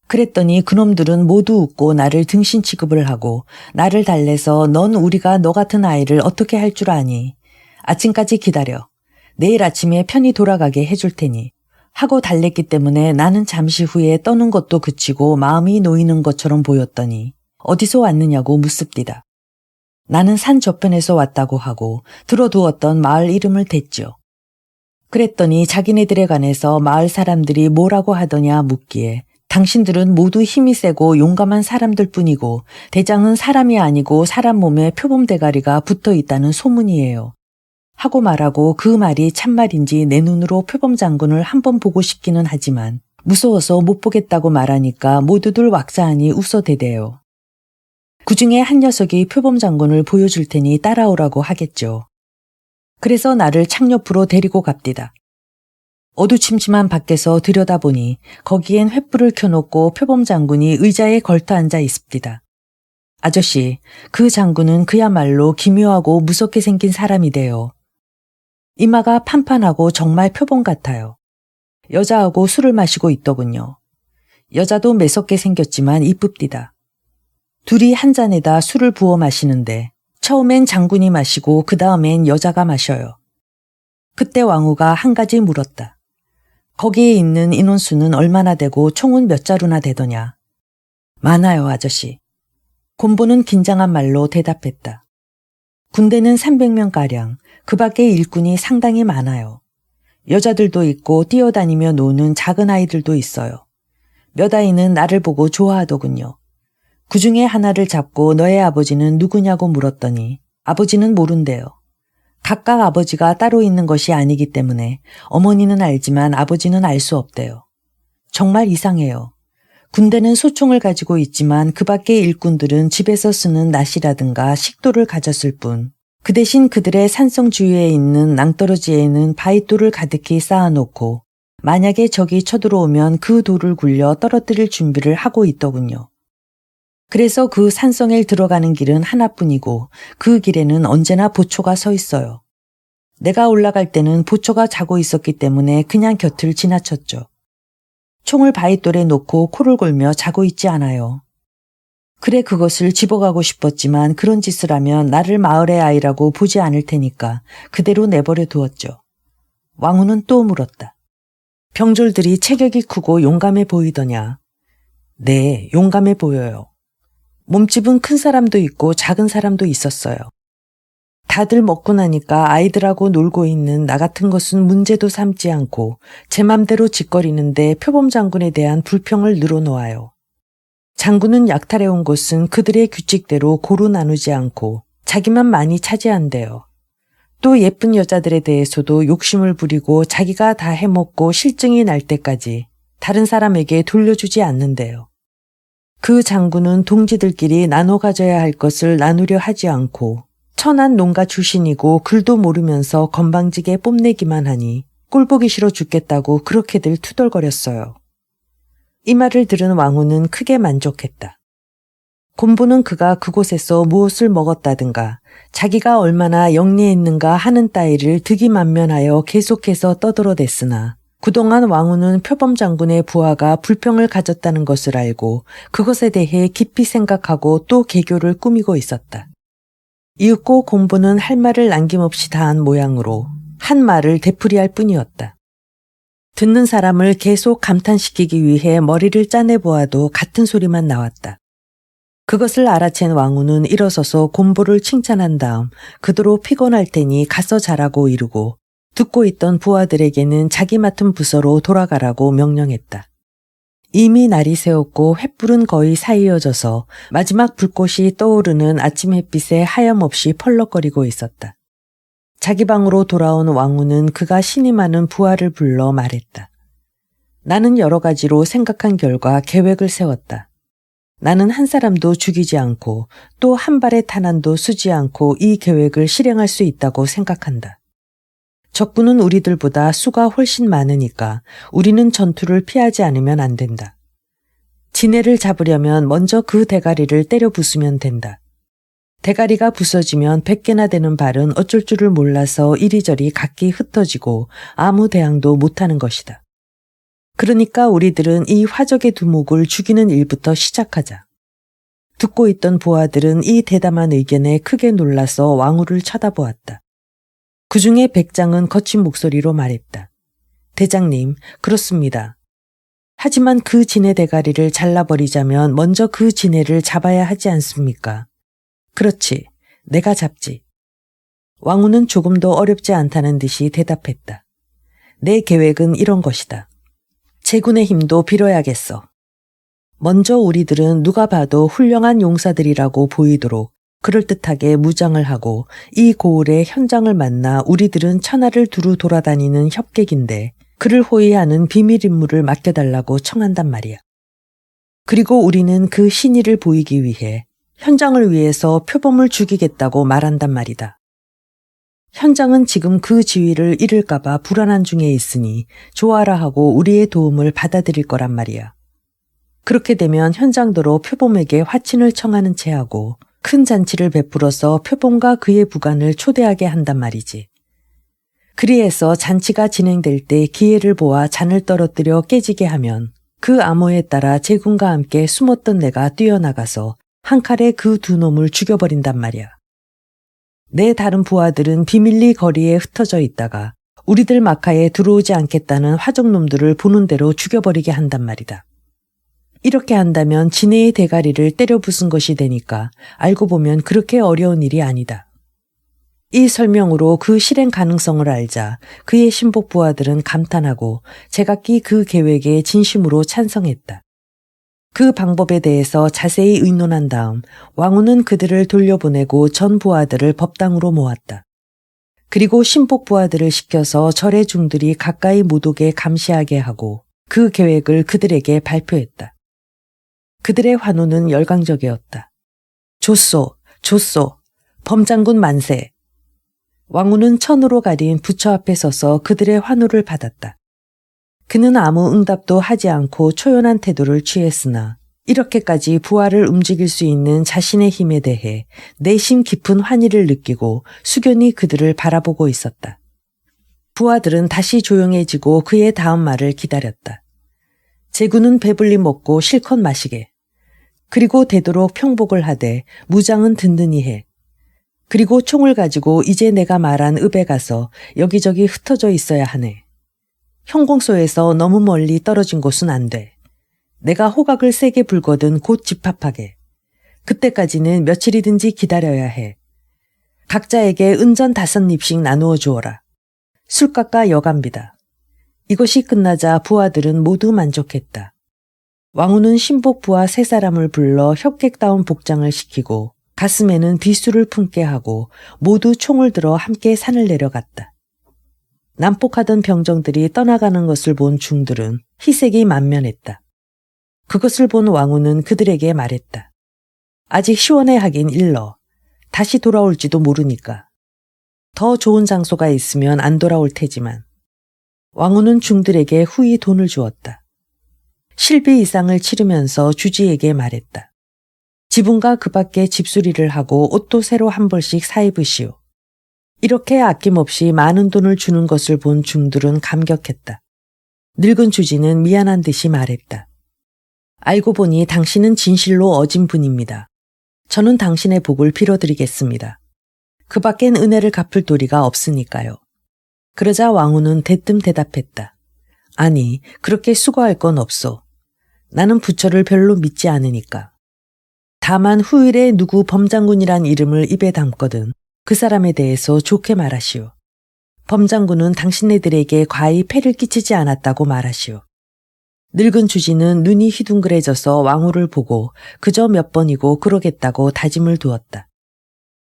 그랬더니 그놈들은 모두 웃고 나를 등신 취급을 하고 나를 달래서 넌 우리가 너 같은 아이를 어떻게 할 줄 아니. 아침까지 기다려. 내일 아침에 편히 돌아가게 해줄 테니. 하고 달랬기 때문에 나는 잠시 후에 떠는 것도 그치고 마음이 놓이는 것처럼 보였더니 어디서 왔느냐고 묻습디다. 나는 산 저편에서 왔다고 하고 들어두었던 마을 이름을 댔죠. 그랬더니 자기네들에 관해서 마을 사람들이 뭐라고 하더냐 묻기에 당신들은 모두 힘이 세고 용감한 사람들 뿐이고 대장은 사람이 아니고 사람 몸에 표범 대가리가 붙어 있다는 소문이에요. 하고 말하고 그 말이 참말인지 내 눈으로 표범 장군을 한번 보고 싶기는 하지만 무서워서 못 보겠다고 말하니까 모두들 왁자하니 웃어대대요. 그중에 한 녀석이 표범 장군을 보여줄 테니 따라오라고 하겠죠. 그래서 나를 창 옆으로 데리고 갑디다. 어두침침한 밖에서 들여다보니 거기엔 횃불을 켜놓고 표범 장군이 의자에 걸터 앉아 있습니다. 아저씨, 그 장군은 그야말로 기묘하고 무섭게 생긴 사람이대요. 이마가 판판하고 정말 표범 같아요. 여자하고 술을 마시고 있더군요. 여자도 매섭게 생겼지만 이쁩디다. 둘이 한 잔에다 술을 부어 마시는데 처음엔 장군이 마시고 그 다음엔 여자가 마셔요. 그때 왕후가 한 가지 물었다. 거기에 있는 인원수는 얼마나 되고 총은 몇 자루나 되더냐. 많아요, 아저씨. 곰보는 긴장한 말로 대답했다. 군대는 300명가량, 그 밖에 일꾼이 상당히 많아요. 여자들도 있고 뛰어다니며 노는 작은 아이들도 있어요. 몇 아이는 나를 보고 좋아하더군요. 그 중에 하나를 잡고 너의 아버지는 누구냐고 물었더니 아버지는 모른대요. 각각 아버지가 따로 있는 것이 아니기 때문에 어머니는 알지만 아버지는 알 수 없대요. 정말 이상해요. 군대는 소총을 가지고 있지만 그 밖의 일꾼들은 집에서 쓰는 낫이라든가 식도를 가졌을 뿐 그 대신 그들의 산성 주위에 있는 낭떠러지에는 바위돌을 가득히 쌓아놓고 만약에 적이 쳐들어오면 그 돌을 굴려 떨어뜨릴 준비를 하고 있더군요. 그래서 그 산성에 들어가는 길은 하나뿐이고 그 길에는 언제나 보초가 서 있어요. 내가 올라갈 때는 보초가 자고 있었기 때문에 그냥 곁을 지나쳤죠. 총을 바위돌에 놓고 코를 골며 자고 있지 않아요. 그래 그것을 집어가고 싶었지만 그런 짓을 하면 나를 마을의 아이라고 보지 않을 테니까 그대로 내버려 두었죠. 왕후는 또 물었다. 병졸들이 체격이 크고 용감해 보이더냐? 네, 용감해 보여요. 몸집은 큰 사람도 있고 작은 사람도 있었어요. 다들 먹고 나니까 아이들하고 놀고 있는 나 같은 것은 문제도 삼지 않고 제 맘대로 짓거리는데 표범 장군에 대한 불평을 늘어놓아요. 장군은 약탈해온 곳은 그들의 규칙대로 고루 나누지 않고 자기만 많이 차지한대요. 또 예쁜 여자들에 대해서도 욕심을 부리고 자기가 다 해먹고 실증이 날 때까지 다른 사람에게 돌려주지 않는데요. 그 장군은 동지들끼리 나눠 가져야 할 것을 나누려 하지 않고 천한 농가 출신이고 글도 모르면서 건방지게 뽐내기만 하니 꼴보기 싫어 죽겠다고 그렇게들 투덜거렸어요. 이 말을 들은 왕후는 크게 만족했다. 곰보는 그가 그곳에서 무엇을 먹었다든가 자기가 얼마나 영리했는가 하는 따위를 득이만면하여 계속해서 떠들어댔으나 그동안 왕후는 표범 장군의 부하가 불평을 가졌다는 것을 알고 그것에 대해 깊이 생각하고 또 개교를 꾸미고 있었다. 이윽고 곰보는 할 말을 남김없이 다한 모양으로 한 말을 되풀이할 뿐이었다. 듣는 사람을 계속 감탄시키기 위해 머리를 짜내보아도 같은 소리만 나왔다. 그것을 알아챈 왕후는 일어서서 곰보를 칭찬한 다음 그대로 피곤할 테니 가서 자라고 이르고 듣고 있던 부하들에게는 자기 맡은 부서로 돌아가라고 명령했다. 이미 날이 새었고 횃불은 거의 사이어져서 마지막 불꽃이 떠오르는 아침 햇빛에 하염없이 펄럭거리고 있었다. 자기 방으로 돌아온 왕후는 그가 신이 많은 부하를 불러 말했다. 나는 여러 가지로 생각한 결과 계획을 세웠다. 나는 한 사람도 죽이지 않고 또 한 발의 탄환도 쓰지 않고 이 계획을 실행할 수 있다고 생각한다. 적군은 우리들보다 수가 훨씬 많으니까 우리는 전투를 피하지 않으면 안 된다. 지네를 잡으려면 먼저 그 대가리를 때려 부수면 된다. 대가리가 부서지면 100개나 되는 발은 어쩔 줄을 몰라서 이리저리 각기 흩어지고 아무 대항도 못하는 것이다. 그러니까 우리들은 이 화적의 두목을 죽이는 일부터 시작하자. 듣고 있던 부하들은 이 대담한 의견에 크게 놀라서 왕후를 쳐다보았다. 그 중에 백장은 거친 목소리로 말했다. 대장님, 그렇습니다. 하지만 그 진해 대가리를 잘라버리자면 먼저 그 진해를 잡아야 하지 않습니까? 그렇지, 내가 잡지. 왕후는 조금도 어렵지 않다는 듯이 대답했다. 내 계획은 이런 것이다. 제군의 힘도 빌어야겠어. 먼저 우리들은 누가 봐도 훌륭한 용사들이라고 보이도록 그럴듯하게 무장을 하고 이 고을의 현장을 만나 우리들은 천하를 두루 돌아다니는 협객인데 그를 호위하는 비밀 임무를 맡겨달라고 청한단 말이야. 그리고 우리는 그 신의를 보이기 위해 현장을 위해서 표범을 죽이겠다고 말한단 말이다. 현장은 지금 그 지위를 잃을까봐 불안한 중에 있으니 좋아라 하고 우리의 도움을 받아들일 거란 말이야. 그렇게 되면 현장도로 표범에게 화친을 청하는 채 하고 큰 잔치를 베풀어서 표범과 그의 부관을 초대하게 한단 말이지. 그리해서 잔치가 진행될 때 기회를 보아 잔을 떨어뜨려 깨지게 하면 그 암호에 따라 제군과 함께 숨었던 내가 뛰어나가서 한 칼에 그 두 놈을 죽여버린단 말이야. 내 다른 부하들은 비밀리 거리에 흩어져 있다가 우리들 마카에 들어오지 않겠다는 화적놈들을 보는 대로 죽여버리게 한단 말이다. 이렇게 한다면 진해의 대가리를 때려 부순 것이 되니까 알고 보면 그렇게 어려운 일이 아니다. 이 설명으로 그 실행 가능성을 알자 그의 신복 부하들은 감탄하고 제각기 그 계획에 진심으로 찬성했다. 그 방법에 대해서 자세히 의논한 다음 왕후는 그들을 돌려보내고 전 부하들을 법당으로 모았다. 그리고 신복 부하들을 시켜서 절의 중들이 가까이 못 오게 감시하게 하고 그 계획을 그들에게 발표했다. 그들의 환호는 열광적이었다. 좋소, 좋소, 범장군 만세. 왕후는 천으로 가린 부처 앞에 서서 그들의 환호를 받았다. 그는 아무 응답도 하지 않고 초연한 태도를 취했으나 이렇게까지 부하를 움직일 수 있는 자신의 힘에 대해 내심 깊은 환희를 느끼고 숙연히 그들을 바라보고 있었다. 부하들은 다시 조용해지고 그의 다음 말을 기다렸다. 제군은 배불리 먹고 실컷 마시게. 그리고 되도록 평복을 하되 무장은 든든히 해. 그리고 총을 가지고 이제 내가 말한 읍에 가서 여기저기 흩어져 있어야 하네. 형공소에서 너무 멀리 떨어진 곳은 안 돼. 내가 호각을 세게 불거든 곧 집합하게. 그때까지는 며칠이든지 기다려야 해. 각자에게 은전 5립씩 나누어 주어라. 술값과 여간비다. 이것이 끝나자 부하들은 모두 만족했다. 왕후는 신복 부하 3사람을 불러 협객다운 복장을 시키고 가슴에는 비수를 품게 하고 모두 총을 들어 함께 산을 내려갔다. 난폭하던 병정들이 떠나가는 것을 본 중들은 희색이 만면했다. 그것을 본 왕후는 그들에게 말했다. 아직 시원해 하긴 일러. 다시 돌아올지도 모르니까. 더 좋은 장소가 있으면 안 돌아올 테지만. 왕후는 중들에게 후히 돈을 주었다. 실비 이상을 치르면서 주지에게 말했다. 지분과 그 밖에 집수리를 하고 옷도 새로 한 벌씩 사입으시오. 이렇게 아낌없이 많은 돈을 주는 것을 본 중들은 감격했다. 늙은 주지는 미안한 듯이 말했다. 알고 보니 당신은 진실로 어진 분입니다. 저는 당신의 복을 빌어드리겠습니다. 그 밖엔 은혜를 갚을 도리가 없으니까요. 그러자 왕후는 대뜸 대답했다. 아니, 그렇게 수고할 건 없소. 나는 부처를 별로 믿지 않으니까. 다만 후일에 누구 범장군이란 이름을 입에 담거든 그 사람에 대해서 좋게 말하시오. 범장군은 당신네들에게 과히 폐를 끼치지 않았다고 말하시오. 늙은 주지는 눈이 휘둥그레져서 왕후를 보고 그저 몇 번이고 그러겠다고 다짐을 두었다.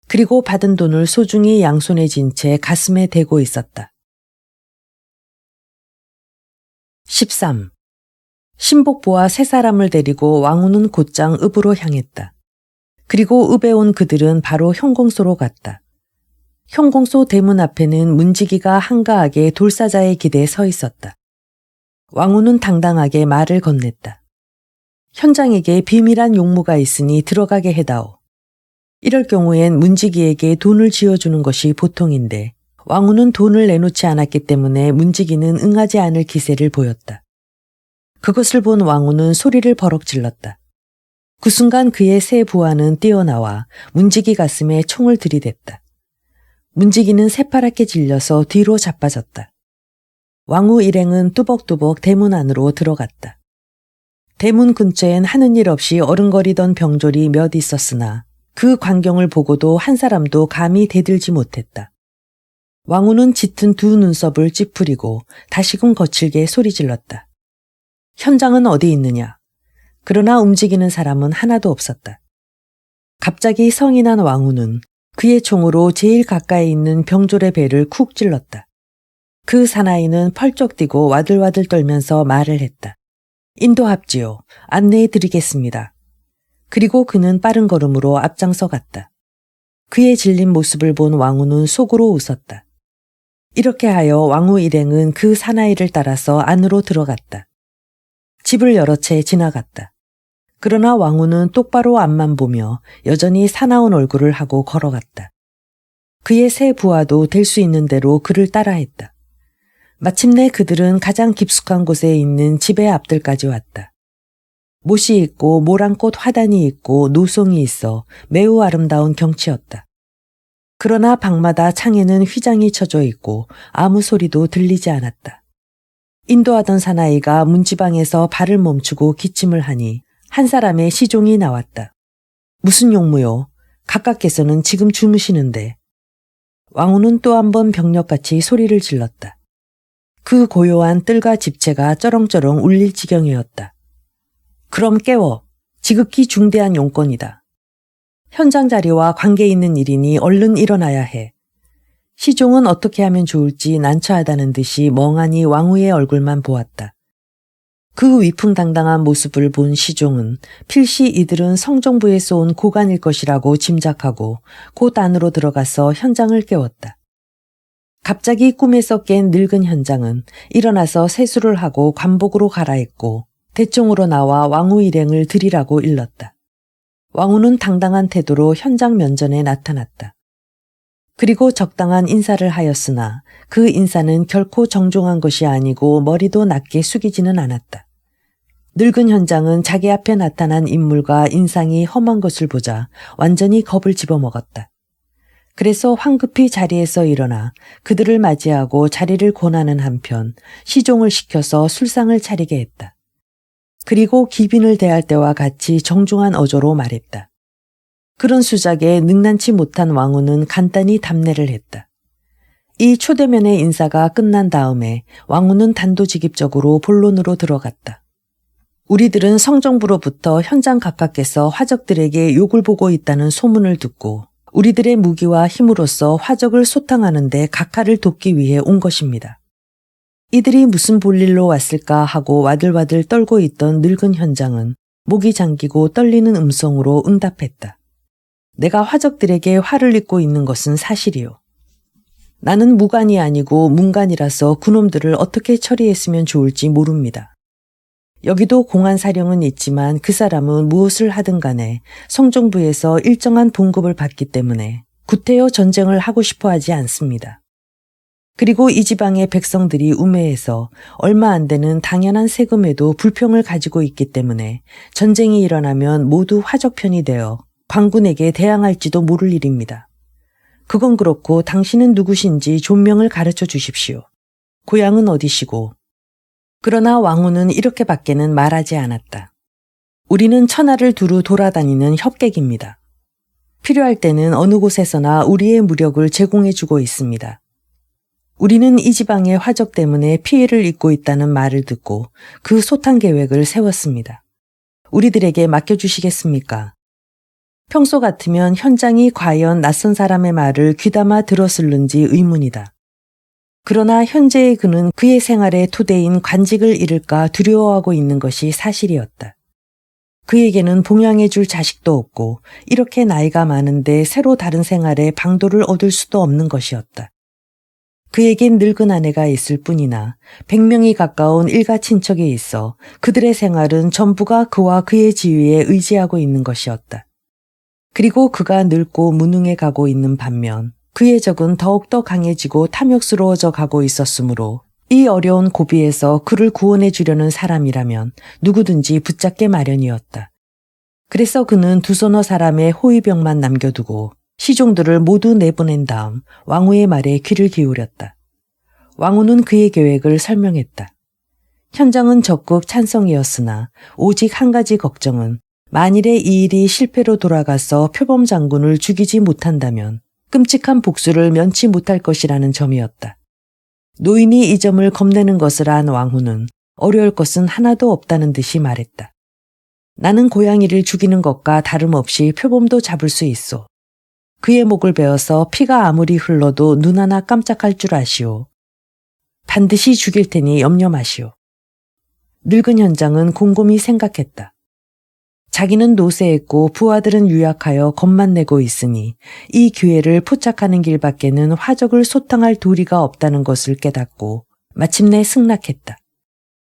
그리고 받은 돈을 소중히 양손에 쥔 채 가슴에 대고 있었다. 13. 신복부와 3사람을 데리고 왕후는 곧장 읍으로 향했다. 그리고 읍에 온 그들은 바로 형공소로 갔다. 형공소 대문 앞에는 문지기가 한가하게 돌사자의 기대에 서 있었다. 왕후는 당당하게 말을 건넸다. 현장에게 비밀한 용무가 있으니 들어가게 해다오. 이럴 경우엔 문지기에게 돈을 쥐어주는 것이 보통인데 왕후는 돈을 내놓지 않았기 때문에 문지기는 응하지 않을 기세를 보였다. 그것을 본 왕후는 소리를 버럭 질렀다. 그 순간 그의 세 부하는 뛰어나와 문지기 가슴에 총을 들이댔다. 문지기는 새파랗게 질려서 뒤로 자빠졌다. 왕후 일행은 뚜벅뚜벅 대문 안으로 들어갔다. 대문 근처엔 하는 일 없이 어른거리던 병졸이 몇 있었으나 그 광경을 보고도 한 사람도 감히 대들지 못했다. 왕후는 짙은 두 눈썹을 찌푸리고 다시금 거칠게 소리질렀다. 현장은 어디 있느냐? 그러나 움직이는 사람은 하나도 없었다. 갑자기 성이 난 왕후는 그의 총으로 제일 가까이 있는 병졸의 배를 쿡 찔렀다. 그 사나이는 펄쩍 뛰고 와들와들 떨면서 말을 했다. 인도합지요. 안내해 드리겠습니다. 그리고 그는 빠른 걸음으로 앞장서 갔다. 그의 질린 모습을 본 왕후는 속으로 웃었다. 이렇게 하여 왕후 일행은 그 사나이를 따라서 안으로 들어갔다. 집을 여러 채 지나갔다. 그러나 왕후는 똑바로 앞만 보며 여전히 사나운 얼굴을 하고 걸어갔다. 그의 세 부하도 될 수 있는 대로 그를 따라했다. 마침내 그들은 가장 깊숙한 곳에 있는 집의 앞들까지 왔다. 못이 있고 모란꽃 화단이 있고 노송이 있어 매우 아름다운 경치였다. 그러나 방마다 창에는 휘장이 쳐져 있고 아무 소리도 들리지 않았다. 인도하던 사나이가 문지방에서 발을 멈추고 기침을 하니 한 사람의 시종이 나왔다. 무슨 용무요? 각각께서는 지금 주무시는데. 왕후는 또 한 번 병력같이 소리를 질렀다. 그 고요한 뜰과 집채가 쩌렁쩌렁 울릴 지경이었다. 그럼 깨워. 지극히 중대한 용건이다. 현장 자리와 관계 있는 일이니 얼른 일어나야 해. 시종은 어떻게 하면 좋을지 난처하다는 듯이 멍하니 왕후의 얼굴만 보았다. 그 위풍당당한 모습을 본 시종은 필시 이들은 성정부에서 온 고관일 것이라고 짐작하고 곧 안으로 들어가서 현장을 깨웠다. 갑자기 꿈에서 깬 늙은 현장은 일어나서 세수를 하고 관복으로 갈아입고 대청으로 나와 왕후 일행을 드리라고 일렀다. 왕후는 당당한 태도로 현장 면전에 나타났다. 그리고 적당한 인사를 하였으나 그 인사는 결코 정중한 것이 아니고 머리도 낮게 숙이지는 않았다. 늙은 현장은 자기 앞에 나타난 인물과 인상이 험한 것을 보자 완전히 겁을 집어먹었다. 그래서 황급히 자리에서 일어나 그들을 맞이하고 자리를 권하는 한편 시종을 시켜서 술상을 차리게 했다. 그리고 기빈을 대할 때와 같이 정중한 어조로 말했다. 그런 수작에 능란치 못한 왕후는 간단히 답례를 했다. 이 초대면의 인사가 끝난 다음에 왕후는 단도직입적으로 본론으로 들어갔다. 우리들은 성정부로부터 현장 각각께서 화적들에게 욕을 보고 있다는 소문을 듣고 우리들의 무기와 힘으로써 화적을 소탕하는 데 각하를 돕기 위해 온 것입니다. 이들이 무슨 볼일로 왔을까 하고 와들와들 떨고 있던 늙은 현장은 목이 잠기고 떨리는 음성으로 응답했다. 내가 화적들에게 화를 잇고 있는 것은 사실이요. 나는 무관이 아니고 문관이라서 그놈들을 어떻게 처리했으면 좋을지 모릅니다. 여기도 공안사령은 있지만 그 사람은 무엇을 하든 간에 성정부에서 일정한 봉급을 받기 때문에 구태여 전쟁을 하고 싶어 하지 않습니다. 그리고 이 지방의 백성들이 우매해서 얼마 안 되는 당연한 세금에도 불평을 가지고 있기 때문에 전쟁이 일어나면 모두 화적편이 되어 관군에게 대항할지도 모를 일입니다. 그건 그렇고 당신은 누구신지 존명을 가르쳐 주십시오. 고향은 어디시고. 그러나 왕후는 이렇게밖에는 말하지 않았다. 우리는 천하를 두루 돌아다니는 협객입니다. 필요할 때는 어느 곳에서나 우리의 무력을 제공해주고 있습니다. 우리는 이 지방의 화적 때문에 피해를 입고 있다는 말을 듣고 그 소탕 계획을 세웠습니다. 우리들에게 맡겨주시겠습니까? 평소 같으면 현장이 과연 낯선 사람의 말을 귀담아 들었을는지 의문이다. 그러나 현재의 그는 그의 생활의 토대인 관직을 잃을까 두려워하고 있는 것이 사실이었다. 그에게는 봉양해줄 자식도 없고 이렇게 나이가 많은데 새로 다른 생활에 방도를 얻을 수도 없는 것이었다. 그에겐 늙은 아내가 있을 뿐이나 100명이 가까운 일가 친척이 있어 그들의 생활은 전부가 그와 그의 지위에 의지하고 있는 것이었다. 그리고 그가 늙고 무능해 가고 있는 반면 그의 적은 더욱더 강해지고 탐욕스러워져 가고 있었으므로 이 어려운 고비에서 그를 구원해 주려는 사람이라면 누구든지 붙잡게 마련이었다. 그래서 그는 두서너 사람의 호위병만 남겨두고 시종들을 모두 내보낸 다음 왕후의 말에 귀를 기울였다. 왕후는 그의 계획을 설명했다. 현장은 적극 찬성이었으나 오직 한 가지 걱정은 만일에 이 일이 실패로 돌아가서 표범 장군을 죽이지 못한다면 끔찍한 복수를 면치 못할 것이라는 점이었다. 노인이 이 점을 겁내는 것을 안 왕후는 어려울 것은 하나도 없다는 듯이 말했다. 나는 고양이를 죽이는 것과 다름없이 표범도 잡을 수 있소. 그의 목을 베어서 피가 아무리 흘러도 눈 하나 깜짝할 줄 아시오. 반드시 죽일 테니 염려 마시오. 늙은 현장은 곰곰이 생각했다. 자기는 노쇠했고 부하들은 유약하여 겁만 내고 있으니 이 기회를 포착하는 길밖에는 화적을 소탕할 도리가 없다는 것을 깨닫고 마침내 승낙했다.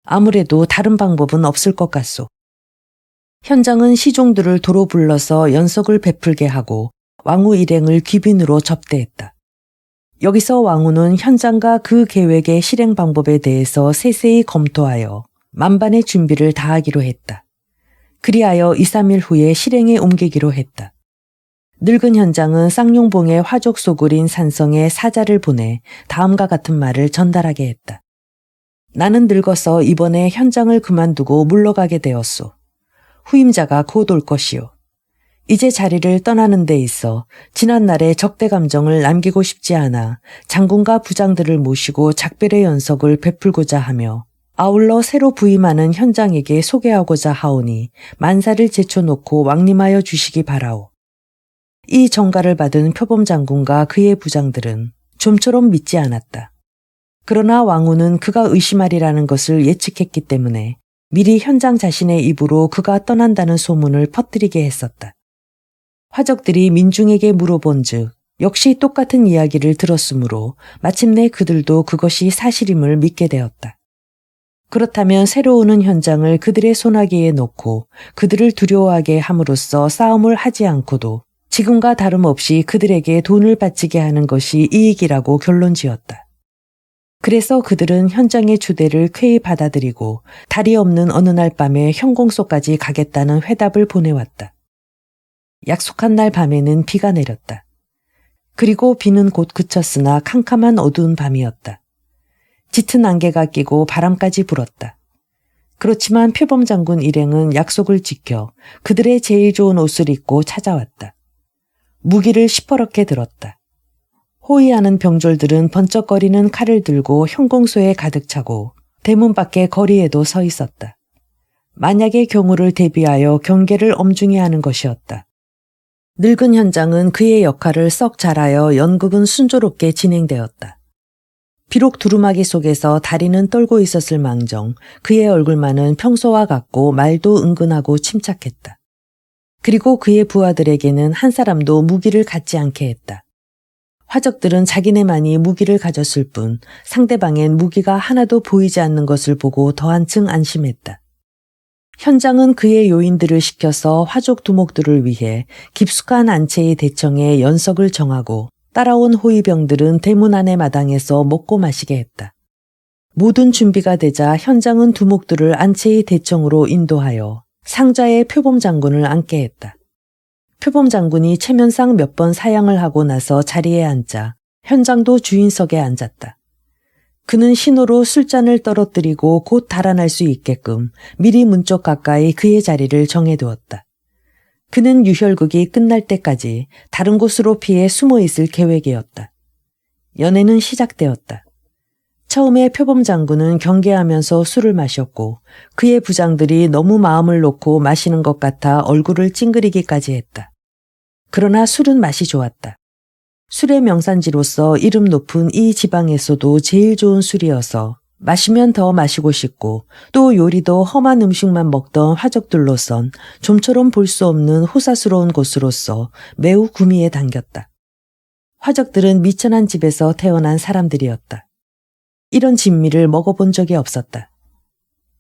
아무래도 다른 방법은 없을 것 같소. 현장은 시종들을 도로 불러서 연석을 베풀게 하고 왕후 일행을 귀빈으로 접대했다. 여기서 왕후는 현장과 그 계획의 실행 방법에 대해서 세세히 검토하여 만반의 준비를 다하기로 했다. 그리하여 2, 3일 후에 실행에 옮기기로 했다. 늙은 현장은 쌍용봉의 화족 소굴인 산성에 사자를 보내 다음과 같은 말을 전달하게 했다. 나는 늙어서 이번에 현장을 그만두고 물러가게 되었소. 후임자가 곧 올 것이오. 이제 자리를 떠나는 데 있어 지난날의 적대 감정을 남기고 싶지 않아 장군과 부장들을 모시고 작별의 연석을 베풀고자 하며 아울러 새로 부임하는 현장에게 소개하고자 하오니 만사를 제쳐놓고 왕림하여 주시기 바라오. 이 전가를 받은 표범 장군과 그의 부장들은 좀처럼 믿지 않았다. 그러나 왕후는 그가 의심하리라는 것을 예측했기 때문에 미리 현장 자신의 입으로 그가 떠난다는 소문을 퍼뜨리게 했었다. 화적들이 민중에게 물어본즉 역시 똑같은 이야기를 들었으므로 마침내 그들도 그것이 사실임을 믿게 되었다. 그렇다면 새로 오는 현장을 그들의 소나기에 놓고 그들을 두려워하게 함으로써 싸움을 하지 않고도 지금과 다름없이 그들에게 돈을 바치게 하는 것이 이익이라고 결론지었다. 그래서 그들은 현장의 주대를 쾌히 받아들이고 달이 없는 어느 날 밤에 형공소까지 가겠다는 회답을 보내왔다. 약속한 날 밤에는 비가 내렸다. 그리고 비는 곧 그쳤으나 캄캄한 어두운 밤이었다. 짙은 안개가 끼고 바람까지 불었다. 그렇지만 표범 장군 일행은 약속을 지켜 그들의 제일 좋은 옷을 입고 찾아왔다. 무기를 시퍼렇게 들었다. 호위하는 병졸들은 번쩍거리는 칼을 들고 형공소에 가득 차고 대문 밖에 거리에도 서 있었다. 만약의 경우를 대비하여 경계를 엄중히 하는 것이었다. 늙은 현장은 그의 역할을 썩 잘하여 연극은 순조롭게 진행되었다. 비록 두루마기 속에서 다리는 떨고 있었을 망정 그의 얼굴만은 평소와 같고 말도 은근하고 침착했다. 그리고 그의 부하들에게는 한 사람도 무기를 갖지 않게 했다. 화적들은 자기네만이 무기를 가졌을 뿐 상대방엔 무기가 하나도 보이지 않는 것을 보고 더 한층 안심했다. 현장은 그의 요인들을 시켜서 화족 두목들을 위해 깊숙한 안채의 대청에 연석을 정하고 따라온 호위병들은 대문 안의 마당에서 먹고 마시게 했다. 모든 준비가 되자 현장은 두목들을 안채의 대청으로 인도하여 상좌에 표범 장군을 앉게 했다. 표범 장군이 체면상 몇 번 사양을 하고 나서 자리에 앉자 현장도 주인석에 앉았다. 그는 신호로 술잔을 떨어뜨리고 곧 달아날 수 있게끔 미리 문쪽 가까이 그의 자리를 정해두었다. 그는 유혈극이 끝날 때까지 다른 곳으로 피해 숨어 있을 계획이었다. 연애는 시작되었다. 처음에 표범 장군은 경계하면서 술을 마셨고 그의 부장들이 너무 마음을 놓고 마시는 것 같아 얼굴을 찡그리기까지 했다. 그러나 술은 맛이 좋았다. 술의 명산지로서 이름 높은 이 지방에서도 제일 좋은 술이어서 마시면 더 마시고 싶고 또 요리도 험한 음식만 먹던 화적들로선 좀처럼 볼 수 없는 호사스러운 곳으로서 매우 구미에 당겼다. 화적들은 미천한 집에서 태어난 사람들이었다. 이런 진미를 먹어본 적이 없었다.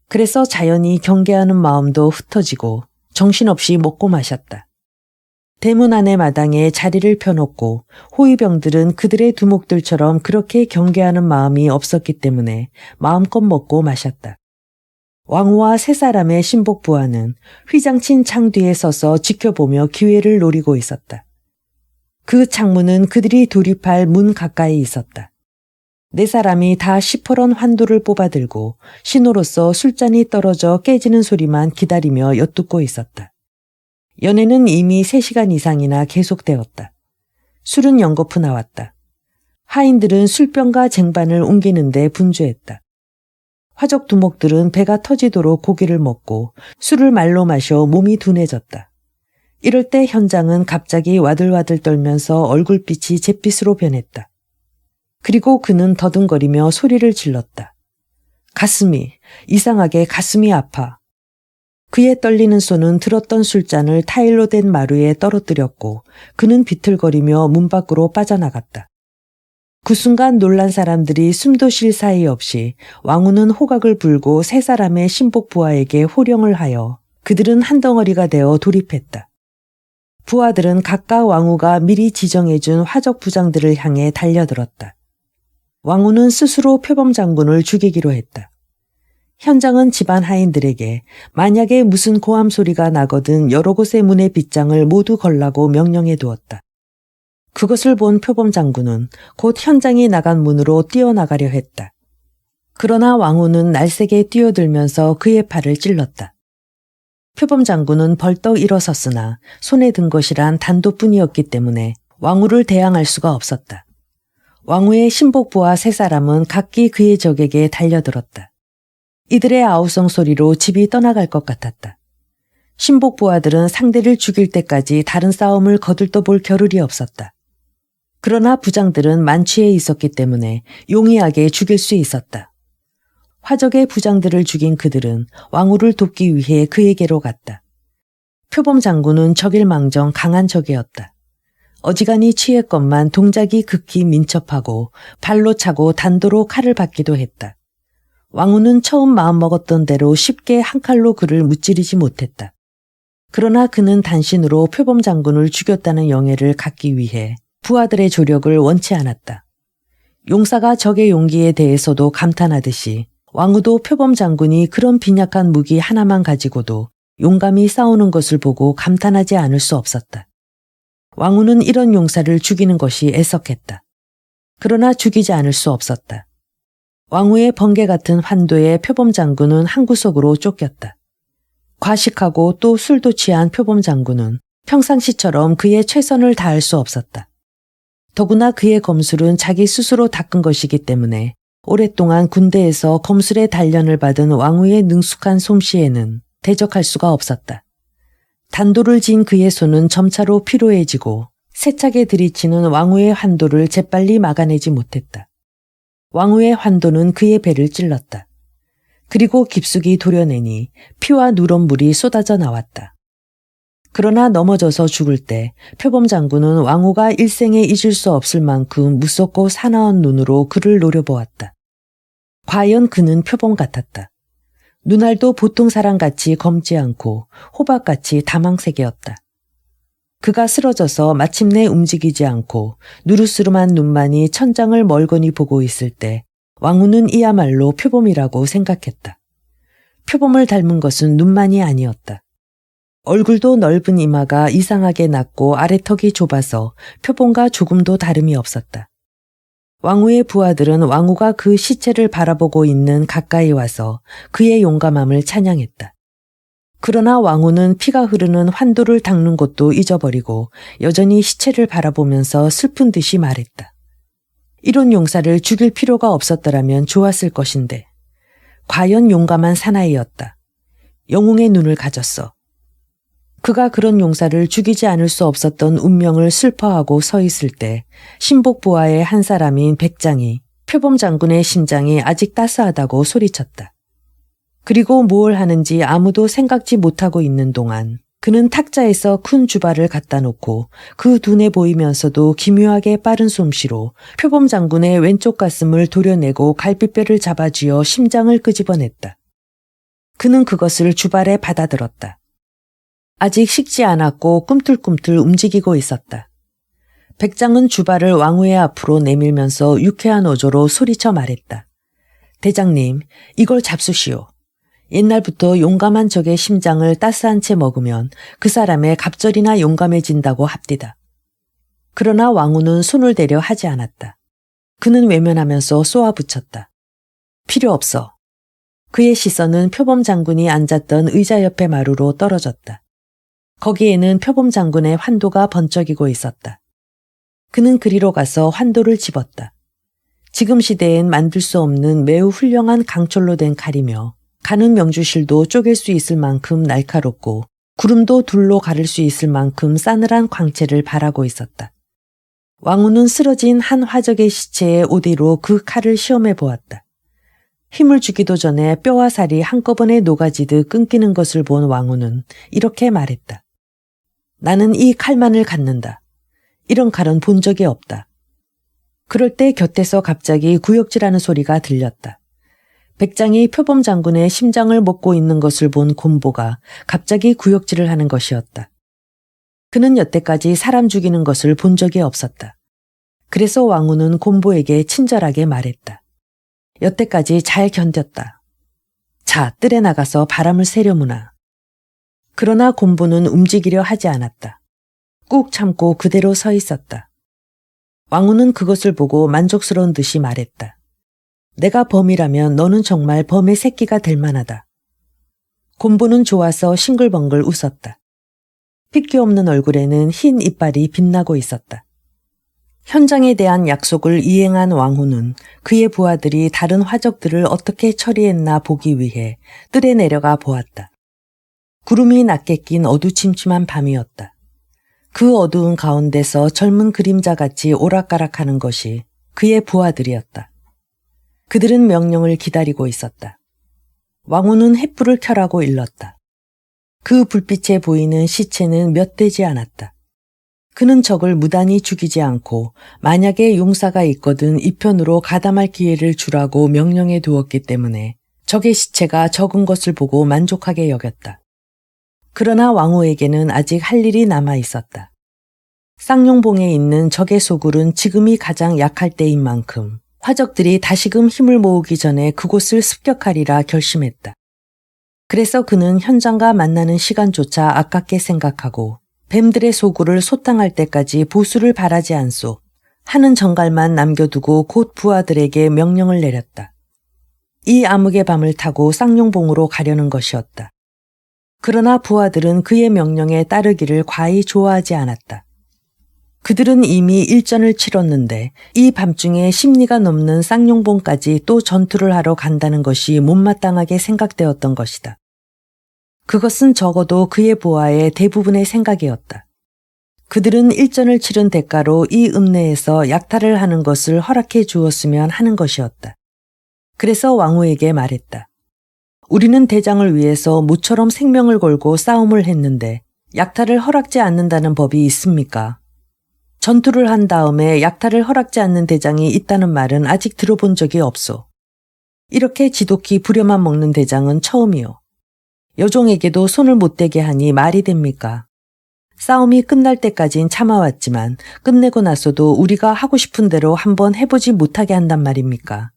그래서 자연히 경계하는 마음도 흩어지고 정신없이 먹고 마셨다. 대문 안의 마당에 자리를 펴놓고 호위병들은 그들의 두목들처럼 그렇게 경계하는 마음이 없었기 때문에 마음껏 먹고 마셨다. 왕후와 세 사람의 신복부하는 휘장친 창 뒤에 서서 지켜보며 기회를 노리고 있었다. 그 창문은 그들이 돌입할 문 가까이 있었다. 네 사람이 다 시퍼런 환도를 뽑아들고 신호로서 술잔이 떨어져 깨지는 소리만 기다리며 엿듣고 있었다. 연애는 이미 3시간 이상이나 계속되었다. 술은 연거푸 나왔다. 하인들은 술병과 쟁반을 옮기는데 분주했다. 화적 두목들은 배가 터지도록 고기를 먹고 술을 말로 마셔 몸이 둔해졌다. 이럴 때 현장은 갑자기 와들와들 떨면서 얼굴빛이 잿빛으로 변했다. 그리고 그는 더듬거리며 소리를 질렀다. 이상하게 가슴이 아파. 그의 떨리는 손은 들었던 술잔을 타일로 된 마루에 떨어뜨렸고 그는 비틀거리며 문 밖으로 빠져나갔다. 그 순간 놀란 사람들이 숨도 쉴 사이 없이 왕후는 호각을 불고 세 사람의 신복 부하에게 호령을 하여 그들은 한 덩어리가 되어 돌입했다. 부하들은 각각 왕후가 미리 지정해준 화적 부장들을 향해 달려들었다. 왕후는 스스로 표범 장군을 죽이기로 했다. 현장은 집안 하인들에게 만약에 무슨 고함 소리가 나거든 여러 곳의 문의 빗장을 모두 걸라고 명령해 두었다. 그것을 본 표범 장군은 곧 현장이 나간 문으로 뛰어나가려 했다. 그러나 왕후는 날쌔게 뛰어들면서 그의 팔을 찔렀다. 표범 장군은 벌떡 일어섰으나 손에 든 것이란 단도뿐이었기 때문에 왕후를 대항할 수가 없었다. 왕후의 신복부와 세 사람은 각기 그의 적에게 달려들었다. 이들의 아우성 소리로 집이 떠나갈 것 같았다. 신복부하들은 상대를 죽일 때까지 다른 싸움을 거들떠볼 겨를이 없었다. 그러나 부장들은 만취해 있었기 때문에 용이하게 죽일 수 있었다. 화적의 부장들을 죽인 그들은 왕후를 돕기 위해 그에게로 갔다. 표범 장군은 적일망정 강한 적이었다. 어지간히 취했건만 동작이 극히 민첩하고 발로 차고 단도로 칼을 받기도 했다. 왕후는 처음 마음먹었던 대로 쉽게 한 칼로 그를 무찌르지 못했다. 그러나 그는 단신으로 표범 장군을 죽였다는 영예를 갖기 위해 부하들의 조력을 원치 않았다. 용사가 적의 용기에 대해서도 감탄하듯이 왕후도 표범 장군이 그런 빈약한 무기 하나만 가지고도 용감히 싸우는 것을 보고 감탄하지 않을 수 없었다. 왕후는 이런 용사를 죽이는 것이 애석했다. 그러나 죽이지 않을 수 없었다. 왕후의 번개 같은 환도에 표범 장군은 한 구석으로 쫓겼다. 과식하고 또 술도 취한 표범 장군은 평상시처럼 그의 최선을 다할 수 없었다. 더구나 그의 검술은 자기 스스로 닦은 것이기 때문에 오랫동안 군대에서 검술의 단련을 받은 왕후의 능숙한 솜씨에는 대적할 수가 없었다. 단도를 진 그의 손은 점차로 피로해지고 세차게 들이치는 왕후의 환도를 재빨리 막아내지 못했다. 왕후의 환도는 그의 배를 찔렀다. 그리고 깊숙이 도려내니 피와 누런 물이 쏟아져 나왔다. 그러나 넘어져서 죽을 때 표범 장군은 왕후가 일생에 잊을 수 없을 만큼 무섭고 사나운 눈으로 그를 노려보았다. 과연 그는 표범 같았다. 눈알도 보통 사람같이 검지 않고 호박같이 다망색이었다. 그가 쓰러져서 마침내 움직이지 않고 누르스름한 눈만이 천장을 멀거니 보고 있을 때 왕후는 이야말로 표범이라고 생각했다. 표범을 닮은 것은 눈만이 아니었다. 얼굴도 넓은 이마가 이상하게 낮고 아래턱이 좁아서 표범과 조금도 다름이 없었다. 왕후의 부하들은 왕후가 그 시체를 바라보고 있는 가까이 와서 그의 용감함을 찬양했다. 그러나 왕후는 피가 흐르는 환도를 닦는 것도 잊어버리고 여전히 시체를 바라보면서 슬픈 듯이 말했다. 이런 용사를 죽일 필요가 없었더라면 좋았을 것인데 과연 용감한 사나이였다. 영웅의 눈을 가졌어. 그가 그런 용사를 죽이지 않을 수 없었던 운명을 슬퍼하고 서 있을 때 신복부하의 한 사람인 백장이 표범 장군의 심장이 아직 따스하다고 소리쳤다. 그리고 무엇을 하는지 아무도 생각지 못하고 있는 동안 그는 탁자에서 큰 주발을 갖다 놓고 그 둔해 보이면서도 기묘하게 빠른 솜씨로 표범 장군의 왼쪽 가슴을 도려내고 갈비뼈를 잡아쥐어 심장을 끄집어냈다. 그는 그것을 주발에 받아들었다. 아직 식지 않았고 꿈틀꿈틀 움직이고 있었다. 백장은 주발을 왕후의 앞으로 내밀면서 유쾌한 어조로 소리쳐 말했다. 대장님, 이걸 잡수시오. 옛날부터 용감한 적의 심장을 따스한 채 먹으면 그 사람의 갑절이나 용감해진다고 합디다. 그러나 왕후는 손을 대려 하지 않았다. 그는 외면하면서 쏘아붙였다. 필요 없어. 그의 시선은 표범 장군이 앉았던 의자 옆에 마루로 떨어졌다. 거기에는 표범 장군의 환도가 번쩍이고 있었다. 그는 그리로 가서 환도를 집었다. 지금 시대엔 만들 수 없는 매우 훌륭한 강철로 된 칼이며 가는 명주실도 쪼갤 수 있을 만큼 날카롭고 구름도 둘로 가를 수 있을 만큼 싸늘한 광채를 발하고 있었다. 왕후는 쓰러진 한 화적의 시체의 오디로 그 칼을 시험해 보았다. 힘을 주기도 전에 뼈와 살이 한꺼번에 녹아지듯 끊기는 것을 본 왕후는 이렇게 말했다. 나는 이 칼만을 갖는다. 이런 칼은 본 적이 없다. 그럴 때 곁에서 갑자기 구역질하는 소리가 들렸다. 백장이 표범 장군의 심장을 먹고 있는 것을 본 곰보가 갑자기 구역질을 하는 것이었다. 그는 여태까지 사람 죽이는 것을 본 적이 없었다. 그래서 왕후는 곰보에게 친절하게 말했다. 여태까지 잘 견뎠다. 자, 뜰에 나가서 바람을 쐬려무나. 그러나 곰보는 움직이려 하지 않았다. 꾹 참고 그대로 서 있었다. 왕후는 그것을 보고 만족스러운 듯이 말했다. 내가 범이라면 너는 정말 범의 새끼가 될 만하다. 곰보는 좋아서 싱글벙글 웃었다. 핏기 없는 얼굴에는 흰 이빨이 빛나고 있었다. 현장에 대한 약속을 이행한 왕후는 그의 부하들이 다른 화적들을 어떻게 처리했나 보기 위해 뜰에 내려가 보았다. 구름이 낮게 낀 어두침침한 밤이었다. 그 어두운 가운데서 젊은 그림자같이 오락가락하는 것이 그의 부하들이었다. 그들은 명령을 기다리고 있었다. 왕후는 횃불을 켜라고 일렀다. 그 불빛에 보이는 시체는 몇 되지 않았다. 그는 적을 무단히 죽이지 않고 만약에 용사가 있거든 이편으로 가담할 기회를 주라고 명령해 두었기 때문에 적의 시체가 적은 것을 보고 만족하게 여겼다. 그러나 왕후에게는 아직 할 일이 남아 있었다. 쌍용봉에 있는 적의 소굴은 지금이 가장 약할 때인 만큼 화적들이 다시금 힘을 모으기 전에 그곳을 습격하리라 결심했다. 그래서 그는 현장과 만나는 시간조차 아깝게 생각하고 뱀들의 소굴을 소탕할 때까지 보수를 바라지 않소 하는 정갈만 남겨두고 곧 부하들에게 명령을 내렸다. 이 암흑의 밤을 타고 쌍용봉으로 가려는 것이었다. 그러나 부하들은 그의 명령에 따르기를 과히 좋아하지 않았다. 그들은 이미 일전을 치렀는데 이 밤중에 10리가 넘는 쌍용봉까지 또 전투를 하러 간다는 것이 못마땅하게 생각되었던 것이다. 그것은 적어도 그의 부하의 대부분의 생각이었다. 그들은 일전을 치른 대가로 이 읍내에서 약탈을 하는 것을 허락해 주었으면 하는 것이었다. 그래서 왕후에게 말했다. 우리는 대장을 위해서 모처럼 생명을 걸고 싸움을 했는데 약탈을 허락지 않는다는 법이 있습니까? 전투를 한 다음에 약탈을 허락지 않는 대장이 있다는 말은 아직 들어본 적이 없소. 이렇게 지독히 부려만 먹는 대장은 처음이요. 여종에게도 손을 못 대게 하니 말이 됩니까? 싸움이 끝날 때까진 참아왔지만 끝내고 나서도 우리가 하고 싶은 대로 한번 해보지 못하게 한단 말입니까?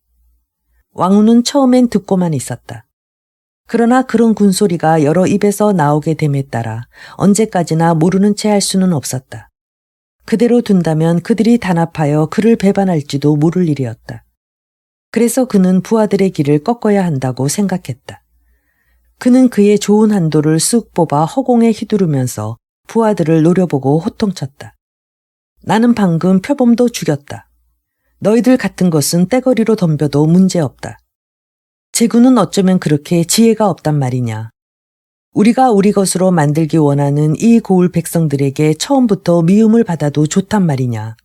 왕후는 처음엔 듣고만 있었다. 그러나 그런 군소리가 여러 입에서 나오게 됨에 따라 언제까지나 모르는 채 할 수는 없었다. 그대로 둔다면 그들이 단합하여 그를 배반할지도 모를 일이었다. 그래서 그는 부하들의 길을 꺾어야 한다고 생각했다. 그는 그의 좋은 한도를 쓱 뽑아 허공에 휘두르면서 부하들을 노려보고 호통쳤다. 나는 방금 표범도 죽였다. 너희들 같은 것은 떼거리로 덤벼도 문제없다. 제군은 어쩌면 그렇게 지혜가 없단 말이냐. 우리가 우리 것으로 만들기 원하는 이 고을 백성들에게 처음부터 미움을 받아도 좋단 말이냐.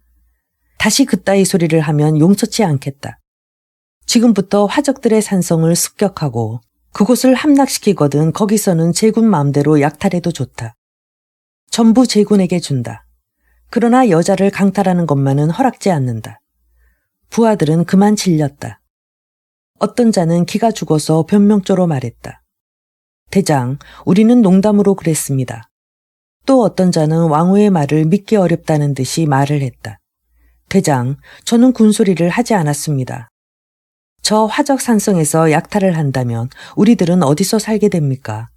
다시 그따위 소리를 하면 용서치 않겠다. 지금부터 화적들의 산성을 습격하고 그곳을 함락시키거든 거기서는 제군 마음대로 약탈해도 좋다. 전부 제군에게 준다. 그러나 여자를 강탈하는 것만은 허락지 않는다. 부하들은 그만 질렸다. 어떤 자는 기가 죽어서 변명조로 말했다. 대장, 우리는 농담으로 그랬습니다. 또 어떤 자는 왕후의 말을 믿기 어렵다는 듯이 말을 했다. 대장, 저는 군소리를 하지 않았습니다. 저 화적산성에서 약탈을 한다면 우리들은 어디서 살게 됩니까?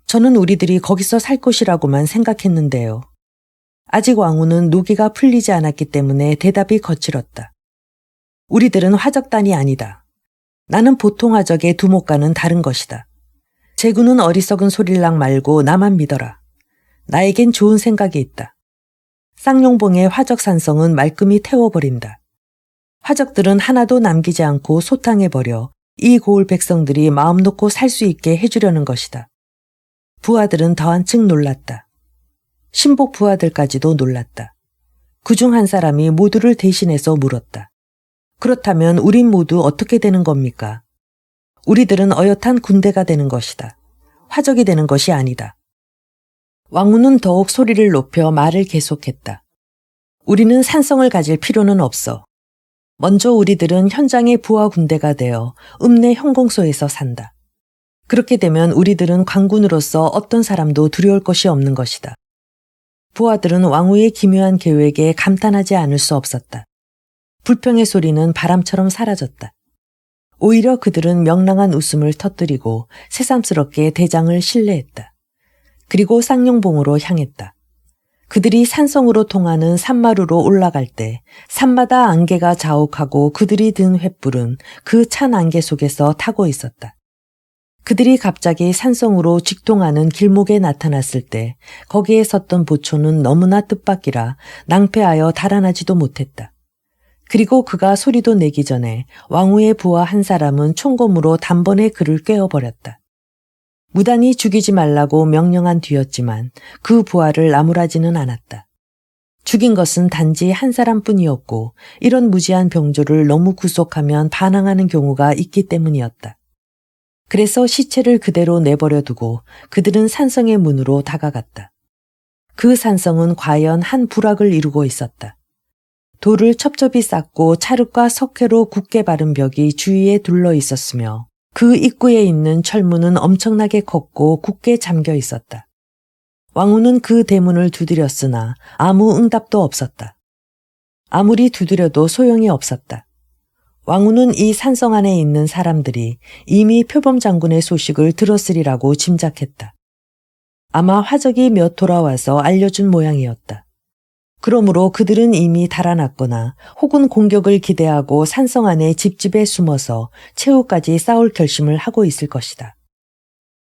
저는 우리들이 거기서 살 것이라고만 생각했는데요. 아직 왕후는 노기가 풀리지 않았기 때문에 대답이 거칠었다. 우리들은 화적단이 아니다. 나는 보통 화적의 두목과는 다른 것이다. 제군은 어리석은 소릴랑 말고 나만 믿어라. 나에겐 좋은 생각이 있다. 쌍용봉의 화적산성은 말끔히 태워버린다. 화적들은 하나도 남기지 않고 소탕해버려 이 고을 백성들이 마음 놓고 살 수 있게 해주려는 것이다. 부하들은 더한층 놀랐다. 신복 부하들까지도 놀랐다. 그중 한 사람이 모두를 대신해서 물었다. 그렇다면 우린 모두 어떻게 되는 겁니까? 우리들은 어엿한 군대가 되는 것이다. 화적이 되는 것이 아니다. 왕후는 더욱 소리를 높여 말을 계속했다. 우리는 산성을 가질 필요는 없어. 먼저 우리들은 현장의 부하 군대가 되어 읍내 형공소에서 산다. 그렇게 되면 우리들은 관군으로서 어떤 사람도 두려울 것이 없는 것이다. 부하들은 왕후의 기묘한 계획에 감탄하지 않을 수 없었다. 불평의 소리는 바람처럼 사라졌다. 오히려 그들은 명랑한 웃음을 터뜨리고 새삼스럽게 대장을 신뢰했다. 그리고 쌍용봉으로 향했다. 그들이 산성으로 통하는 산마루로 올라갈 때 산마다 안개가 자욱하고 그들이 든 횃불은 그 찬 안개 속에서 타고 있었다. 그들이 갑자기 산성으로 직통하는 길목에 나타났을 때 거기에 섰던 보초는 너무나 뜻밖이라 낭패하여 달아나지도 못했다. 그리고 그가 소리도 내기 전에 왕후의 부하 한 사람은 총검으로 단번에 그를 꿰어버렸다. 무단히 죽이지 말라고 명령한 뒤였지만 그 부하를 나무라지는 않았다. 죽인 것은 단지 한 사람뿐이었고 이런 무지한 병조를 너무 구속하면 반항하는 경우가 있기 때문이었다. 그래서 시체를 그대로 내버려 두고 그들은 산성의 문으로 다가갔다. 그 산성은 과연 한 부락을 이루고 있었다. 돌을 첩첩이 쌓고 찰흙과 석회로 굳게 바른 벽이 주위에 둘러 있었으며 그 입구에 있는 철문은 엄청나게 컸고 굳게 잠겨 있었다. 왕후는 그 대문을 두드렸으나 아무 응답도 없었다. 아무리 두드려도 소용이 없었다. 왕후는 이 산성 안에 있는 사람들이 이미 표범 장군의 소식을 들었으리라고 짐작했다. 아마 화적이 몇 돌아와서 알려준 모양이었다. 그러므로 그들은 이미 달아났거나 혹은 공격을 기대하고 산성 안에 집집에 숨어서 최후까지 싸울 결심을 하고 있을 것이다.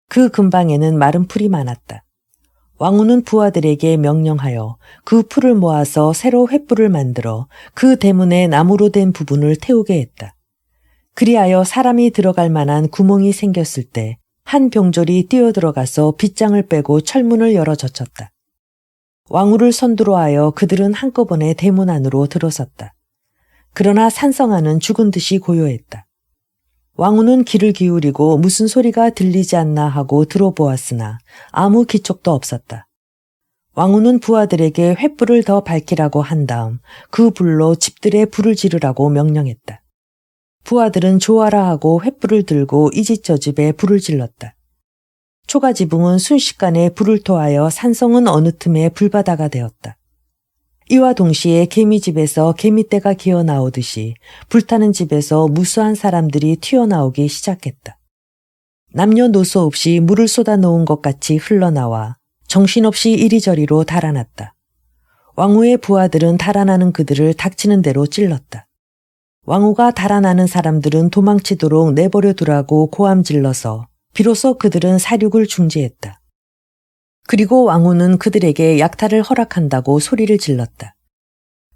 그 근방에는 마른 풀이 많았다. 왕후는 부하들에게 명령하여 그 풀을 모아서 새로 횃불을 만들어 그 대문의 나무로 된 부분을 태우게 했다. 그리하여 사람이 들어갈 만한 구멍이 생겼을 때 한 병졸이 뛰어들어가서 빗장을 빼고 철문을 열어 젖혔다. 왕후를 선두로 하여 그들은 한꺼번에 대문 안으로 들어섰다. 그러나 산성 안은 죽은 듯이 고요했다. 왕후는 귀를 기울이고 무슨 소리가 들리지 않나 하고 들어보았으나 아무 기척도 없었다. 왕후는 부하들에게 횃불을 더 밝히라고 한 다음 그 불로 집들에 불을 지르라고 명령했다. 부하들은 좋아라 하고 횃불을 들고 이 집 저 집에 불을 질렀다. 초가지붕은 순식간에 불을 토하여 산성은 어느 틈에 불바다가 되었다. 이와 동시에 개미집에서 개미떼가 기어나오듯이 불타는 집에서 무수한 사람들이 튀어나오기 시작했다. 남녀노소 없이 물을 쏟아놓은 것 같이 흘러나와 정신없이 이리저리로 달아났다. 왕후의 부하들은 달아나는 그들을 닥치는 대로 찔렀다. 왕후가 달아나는 사람들은 도망치도록 내버려 두라고 고함 질러서 비로소 그들은 사륙을 중지했다. 그리고 왕후는 그들에게 약탈을 허락한다고 소리를 질렀다.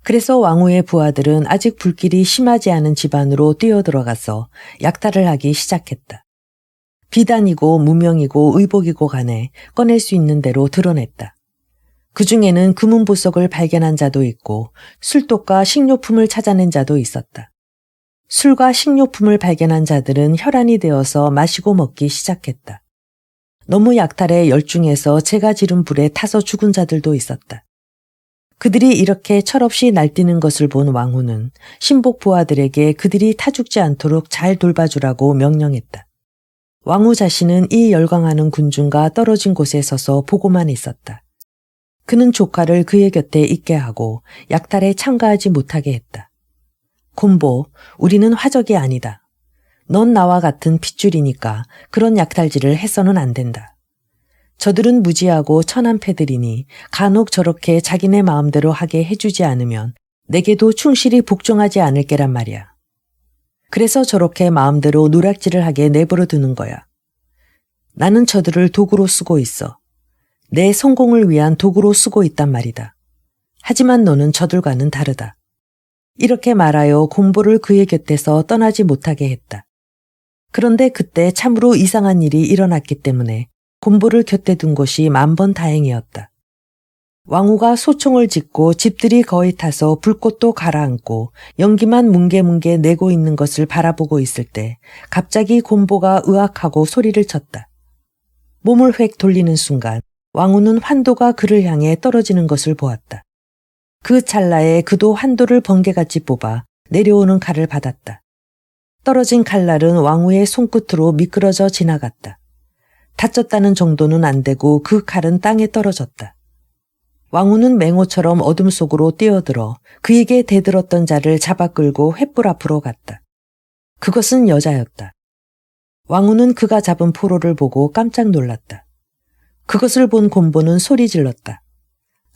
그래서 왕후의 부하들은 아직 불길이 심하지 않은 집 안으로 뛰어들어가서 약탈을 하기 시작했다. 비단이고 무명이고 의복이고 간에 꺼낼 수 있는 대로 드러냈다. 그 중에는 금은 보석을 발견한 자도 있고 술독과 식료품을 찾아낸 자도 있었다. 술과 식료품을 발견한 자들은 혈안이 되어서 마시고 먹기 시작했다. 너무 약탈에 열중해서 재가 지른 불에 타서 죽은 자들도 있었다. 그들이 이렇게 철없이 날뛰는 것을 본 왕후는 신복 부하들에게 그들이 타 죽지 않도록 잘 돌봐주라고 명령했다. 왕후 자신은 이 열광하는 군중과 떨어진 곳에 서서 보고만 있었다. 그는 조카를 그의 곁에 있게 하고 약탈에 참가하지 못하게 했다. 곰보, 우리는 화적이 아니다. 넌 나와 같은 핏줄이니까 그런 약탈질을 해서는 안 된다. 저들은 무지하고 천한 패들이니 간혹 저렇게 자기네 마음대로 하게 해주지 않으면 내게도 충실히 복종하지 않을 게란 말이야. 그래서 저렇게 마음대로 노략질을 하게 내버려 두는 거야. 나는 저들을 도구로 쓰고 있어. 내 성공을 위한 도구로 쓰고 있단 말이다. 하지만 너는 저들과는 다르다. 이렇게 말하여 곰보를 그의 곁에서 떠나지 못하게 했다. 그런데 그때 참으로 이상한 일이 일어났기 때문에 곰보를 곁에 둔 것이 만번 다행이었다. 왕후가 소총을 짓고 집들이 거의 타서 불꽃도 가라앉고 연기만 뭉게뭉게 내고 있는 것을 바라보고 있을 때 갑자기 곰보가 으악하고 소리를 쳤다. 몸을 획 돌리는 순간 왕후는 환도가 그를 향해 떨어지는 것을 보았다. 그 찰나에 그도 환도를 번개같이 뽑아 내려오는 칼을 받았다. 떨어진 칼날은 왕후의 손끝으로 미끄러져 지나갔다. 다쳤다는 정도는 안 되고 그 칼은 땅에 떨어졌다. 왕후는 맹호처럼 어둠 속으로 뛰어들어 그에게 대들었던 자를 잡아 끌고 횃불 앞으로 갔다. 그것은 여자였다. 왕후는 그가 잡은 포로를 보고 깜짝 놀랐다. 그것을 본 곰보는 소리 질렀다.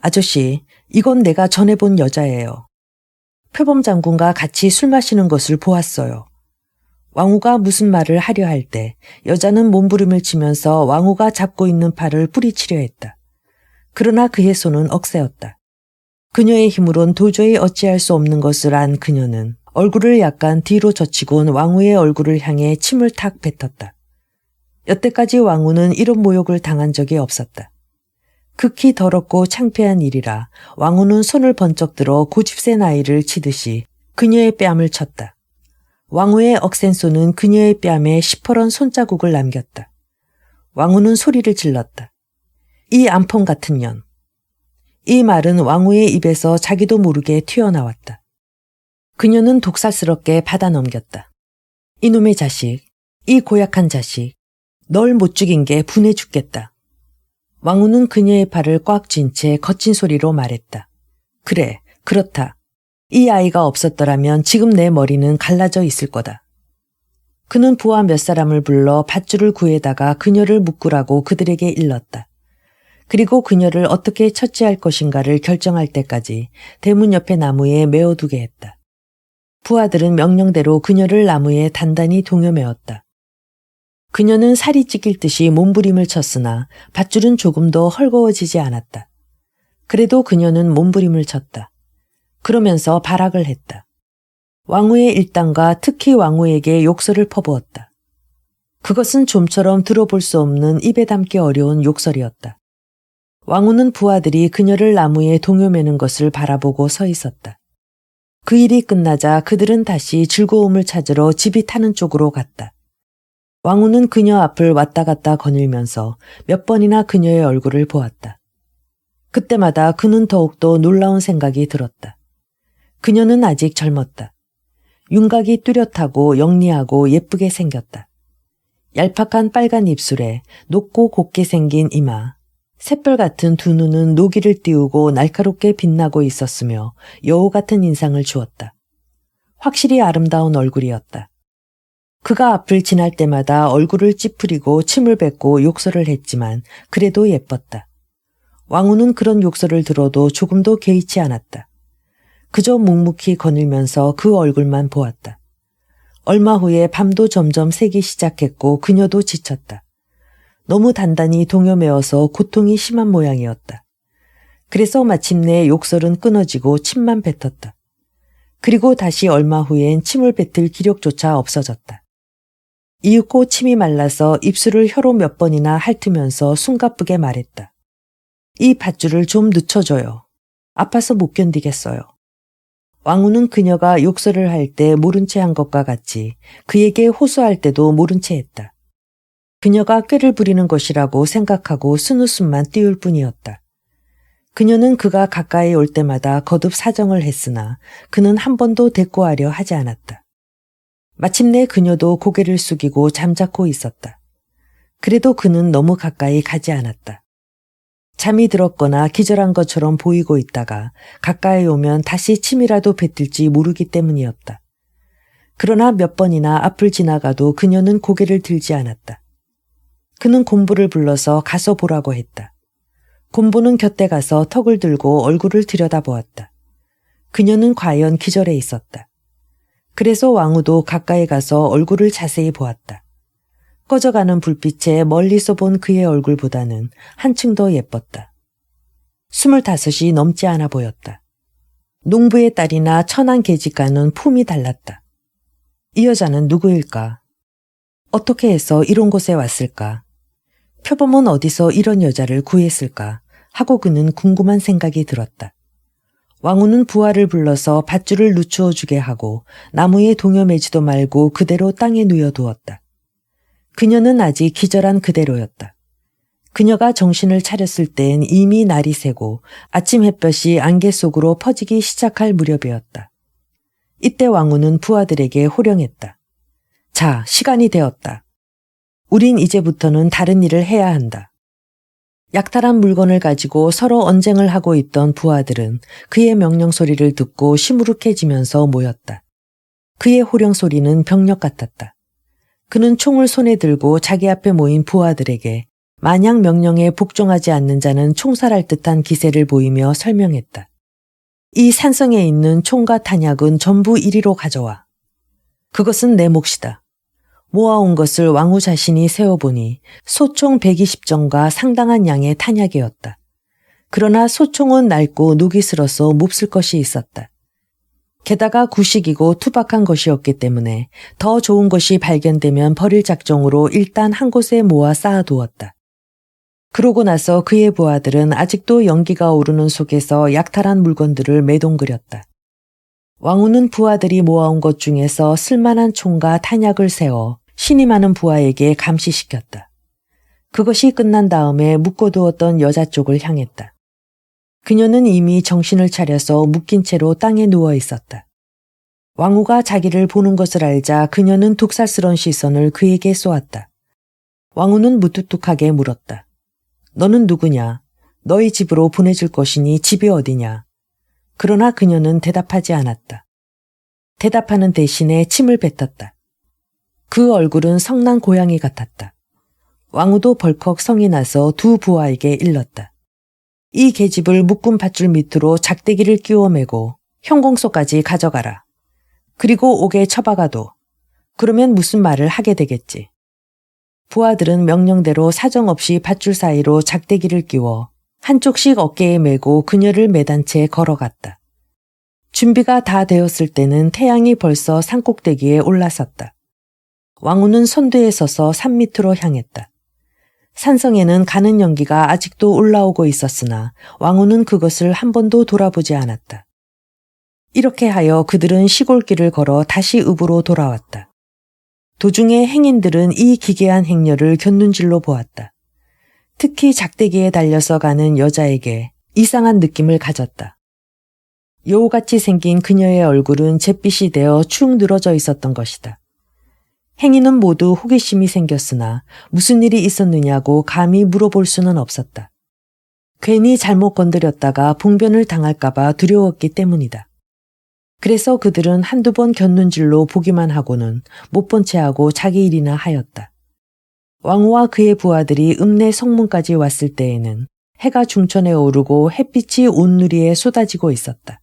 아저씨, 이건 내가 전에 본 여자예요. 표범 장군과 같이 술 마시는 것을 보았어요. 왕후가 무슨 말을 하려 할 때 여자는 몸부림을 치면서 왕후가 잡고 있는 팔을 뿌리치려 했다. 그러나 그의 손은 억세였다. 그녀의 힘으론 도저히 어찌할 수 없는 것을 안 그녀는 얼굴을 약간 뒤로 젖히곤 왕후의 얼굴을 향해 침을 탁 뱉었다. 여태까지 왕후는 이런 모욕을 당한 적이 없었다. 극히 더럽고 창피한 일이라 왕후는 손을 번쩍 들어 고집센 아이를 치듯이 그녀의 뺨을 쳤다. 왕후의 억센 손은 그녀의 뺨에 시퍼런 손자국을 남겼다. 왕후는 소리를 질렀다. 이 암폰 같은 년. 이 말은 왕후의 입에서 자기도 모르게 튀어나왔다. 그녀는 독살스럽게 받아넘겼다. 이놈의 자식, 이 고약한 자식, 널 못 죽인 게 분해 죽겠다. 왕후는 그녀의 팔을 꽉 쥔 채 거친 소리로 말했다. 그래, 그렇다. 이 아이가 없었더라면 지금 내 머리는 갈라져 있을 거다. 그는 부하 몇 사람을 불러 밧줄을 구해다가 그녀를 묶으라고 그들에게 일렀다. 그리고 그녀를 어떻게 처치할 것인가를 결정할 때까지 대문 옆의 나무에 메어두게 했다. 부하들은 명령대로 그녀를 나무에 단단히 동여매었다. 그녀는 살이 찢길 듯이 몸부림을 쳤으나 밧줄은 조금도 헐거워지지 않았다. 그래도 그녀는 몸부림을 쳤다. 그러면서 발악을 했다. 왕후의 일당과 특히 왕후에게 욕설을 퍼부었다. 그것은 좀처럼 들어볼 수 없는 입에 담기 어려운 욕설이었다. 왕후는 부하들이 그녀를 나무에 동요매는 것을 바라보고 서 있었다. 그 일이 끝나자 그들은 다시 즐거움을 찾으러 집이 타는 쪽으로 갔다. 왕후는 그녀 앞을 왔다 갔다 거닐면서 몇 번이나 그녀의 얼굴을 보았다. 그때마다 그는 더욱더 놀라운 생각이 들었다. 그녀는 아직 젊었다. 윤곽이 뚜렷하고 영리하고 예쁘게 생겼다. 얄팍한 빨간 입술에 높고 곱게 생긴 이마, 샛별 같은 두 눈은 노기를 띄우고 날카롭게 빛나고 있었으며 여우 같은 인상을 주었다. 확실히 아름다운 얼굴이었다. 그가 앞을 지날 때마다 얼굴을 찌푸리고 침을 뱉고 욕설을 했지만 그래도 예뻤다. 왕후는 그런 욕설을 들어도 조금도 개의치 않았다. 그저 묵묵히 거닐면서 그 얼굴만 보았다. 얼마 후에 밤도 점점 새기 시작했고 그녀도 지쳤다. 너무 단단히 동여매어서 고통이 심한 모양이었다. 그래서 마침내 욕설은 끊어지고 침만 뱉었다. 그리고 다시 얼마 후엔 침을 뱉을 기력조차 없어졌다. 이윽고 침이 말라서 입술을 혀로 몇 번이나 핥으면서 숨가쁘게 말했다. 이 밧줄을 좀 늦춰줘요. 아파서 못 견디겠어요. 왕후는 그녀가 욕설을 할 때 모른 채 한 것과 같이 그에게 호소할 때도 모른 채 했다. 그녀가 꾀를 부리는 것이라고 생각하고 순웃음만 띄울 뿐이었다. 그녀는 그가 가까이 올 때마다 거듭 사정을 했으나 그는 한 번도 대꾸하려 하지 않았다. 마침내 그녀도 고개를 숙이고 잠자코 있었다. 그래도 그는 너무 가까이 가지 않았다. 잠이 들었거나 기절한 것처럼 보이고 있다가 가까이 오면 다시 침이라도 뱉을지 모르기 때문이었다. 그러나 몇 번이나 앞을 지나가도 그녀는 고개를 들지 않았다. 그는 곰보를 불러서 가서 보라고 했다. 곰보는 곁에 가서 턱을 들고 얼굴을 들여다보았다. 그녀는 과연 기절해 있었다. 그래서 왕후도 가까이 가서 얼굴을 자세히 보았다. 꺼져가는 불빛에 멀리서 본 그의 얼굴보다는 한층 더 예뻤다. 25이 넘지 않아 보였다. 농부의 딸이나 천한 계집과는 품이 달랐다. 이 여자는 누구일까? 어떻게 해서 이런 곳에 왔을까? 표범은 어디서 이런 여자를 구했을까? 하고 그는 궁금한 생각이 들었다. 왕후는 부하를 불러서 밧줄을 늦추어 주게 하고 나무에 동여매지도 말고 그대로 땅에 누워두었다. 그녀는 아직 기절한 그대로였다. 그녀가 정신을 차렸을 땐 이미 날이 새고 아침 햇볕이 안개 속으로 퍼지기 시작할 무렵이었다. 이때 왕후는 부하들에게 호령했다. 자, 시간이 되었다. 우린 이제부터는 다른 일을 해야 한다. 약탈한 물건을 가지고 서로 언쟁을 하고 있던 부하들은 그의 명령 소리를 듣고 시무룩해지면서 모였다. 그의 호령 소리는 병력 같았다. 그는 총을 손에 들고 자기 앞에 모인 부하들에게 만약 명령에 복종하지 않는 자는 총살할 듯한 기세를 보이며 설명했다. 이 산성에 있는 총과 탄약은 전부 이리로 가져와. 그것은 내 몫이다. 모아온 것을 왕후 자신이 세어보니 소총 120정과 상당한 양의 탄약이었다. 그러나 소총은 낡고 녹이 슬어서 몹쓸 것이 있었다. 게다가 구식이고 투박한 것이었기 때문에 더 좋은 것이 발견되면 버릴 작정으로 일단 한 곳에 모아 쌓아두었다. 그러고 나서 그의 부하들은 아직도 연기가 오르는 속에서 약탈한 물건들을 매동그렸다. 왕후는 부하들이 모아온 것 중에서 쓸만한 총과 탄약을 세워 신이 많은 부하에게 감시시켰다. 그것이 끝난 다음에 묶어두었던 여자 쪽을 향했다. 그녀는 이미 정신을 차려서 묶인 채로 땅에 누워 있었다. 왕후가 자기를 보는 것을 알자 그녀는 독살스러운 시선을 그에게 쏘았다. 왕후는 무뚝뚝하게 물었다. 너는 누구냐? 너희 집으로 보내줄 것이니 집이 어디냐? 그러나 그녀는 대답하지 않았다. 대답하는 대신에 침을 뱉었다. 그 얼굴은 성난 고양이 같았다. 왕후도 벌컥 성이 나서 두 부하에게 일렀다. 이 계집을 묶은 밧줄 밑으로 작대기를 끼워 매고 형공소까지 가져가라. 그리고 옥에 처박아도. 그러면 무슨 말을 하게 되겠지. 부하들은 명령대로 사정없이 밧줄 사이로 작대기를 끼워 한쪽씩 어깨에 메고 그녀를 매단 채 걸어갔다. 준비가 다 되었을 때는 태양이 벌써 산꼭대기에 올라섰다. 왕후는 선두에 서서 산 밑으로 향했다. 산성에는 가는 연기가 아직도 올라오고 있었으나 왕후는 그것을 한 번도 돌아보지 않았다. 이렇게 하여 그들은 시골길을 걸어 다시 읍으로 돌아왔다. 도중에 행인들은 이 기괴한 행렬을 곁눈질로 보았다. 특히 작대기에 달려서 가는 여자에게 이상한 느낌을 가졌다. 여우같이 생긴 그녀의 얼굴은 잿빛이 되어 축 늘어져 있었던 것이다. 행인은 모두 호기심이 생겼으나 무슨 일이 있었느냐고 감히 물어볼 수는 없었다. 괜히 잘못 건드렸다가 봉변을 당할까봐 두려웠기 때문이다. 그래서 그들은 한두 번 곁눈질로 보기만 하고는 못 본 채 하고 자기 일이나 하였다. 왕후와 그의 부하들이 읍내 성문까지 왔을 때에는 해가 중천에 오르고 햇빛이 온누리에 쏟아지고 있었다.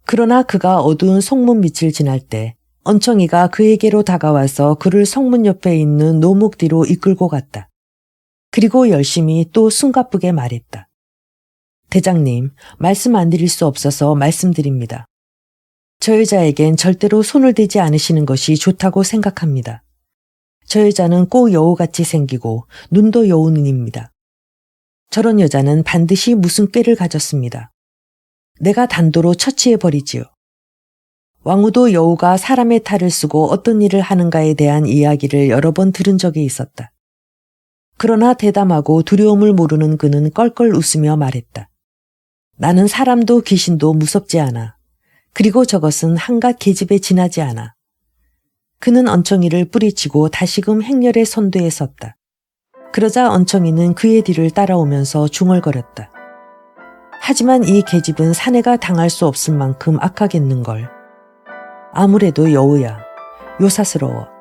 그러나 그가 어두운 성문 밑을 지날 때 언청이가 그에게로 다가와서 그를 성문 옆에 있는 노목 뒤로 이끌고 갔다. 그리고 열심히 또 숨가쁘게 말했다. 대장님, 말씀 안 드릴 수 없어서 말씀드립니다. 저 여자에겐 절대로 손을 대지 않으시는 것이 좋다고 생각합니다. 저 여자는 꼭 여우같이 생기고 눈도 여우 눈입니다. 저런 여자는 반드시 무슨 꾀를 가졌습니다. 내가 단도로 처치해버리지요. 왕후도 여우가 사람의 탈을 쓰고 어떤 일을 하는가에 대한 이야기를 여러 번 들은 적이 있었다. 그러나 대담하고 두려움을 모르는 그는 껄껄 웃으며 말했다. 나는 사람도 귀신도 무섭지 않아. 그리고 저것은 한갓 계집에 지나지 않아. 그는 언청이를 뿌리치고 다시금 행렬의 선두에 섰다. 그러자 언청이는 그의 뒤를 따라오면서 중얼거렸다. 하지만 이 계집은 사내가 당할 수 없을 만큼 악하겠는걸. 아무래도 여우야. 요사스러워.